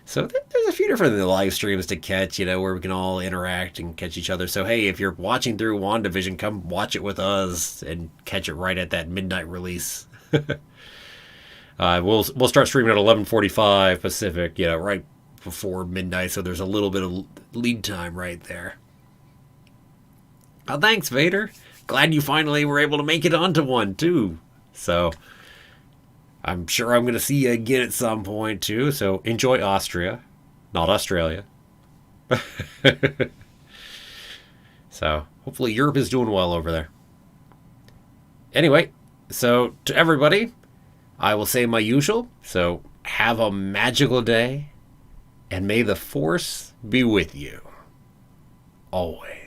So there's a few different live streams to catch, where we can all interact and catch each other. So hey, if you're watching through WandaVision, come watch it with us and catch it right at that midnight release. We'll start streaming at 11:45 Pacific, right before midnight. So there's a little bit of lead time right there. Oh, thanks, Vader. Glad you finally were able to make it onto one, too. So, I'm sure I'm going to see you again at some point, too. So, enjoy Austria, not Australia. So, hopefully Europe is doing well over there. Anyway, so to everybody, I will say my usual. So, have a magical day, and may the Force be with you. Always.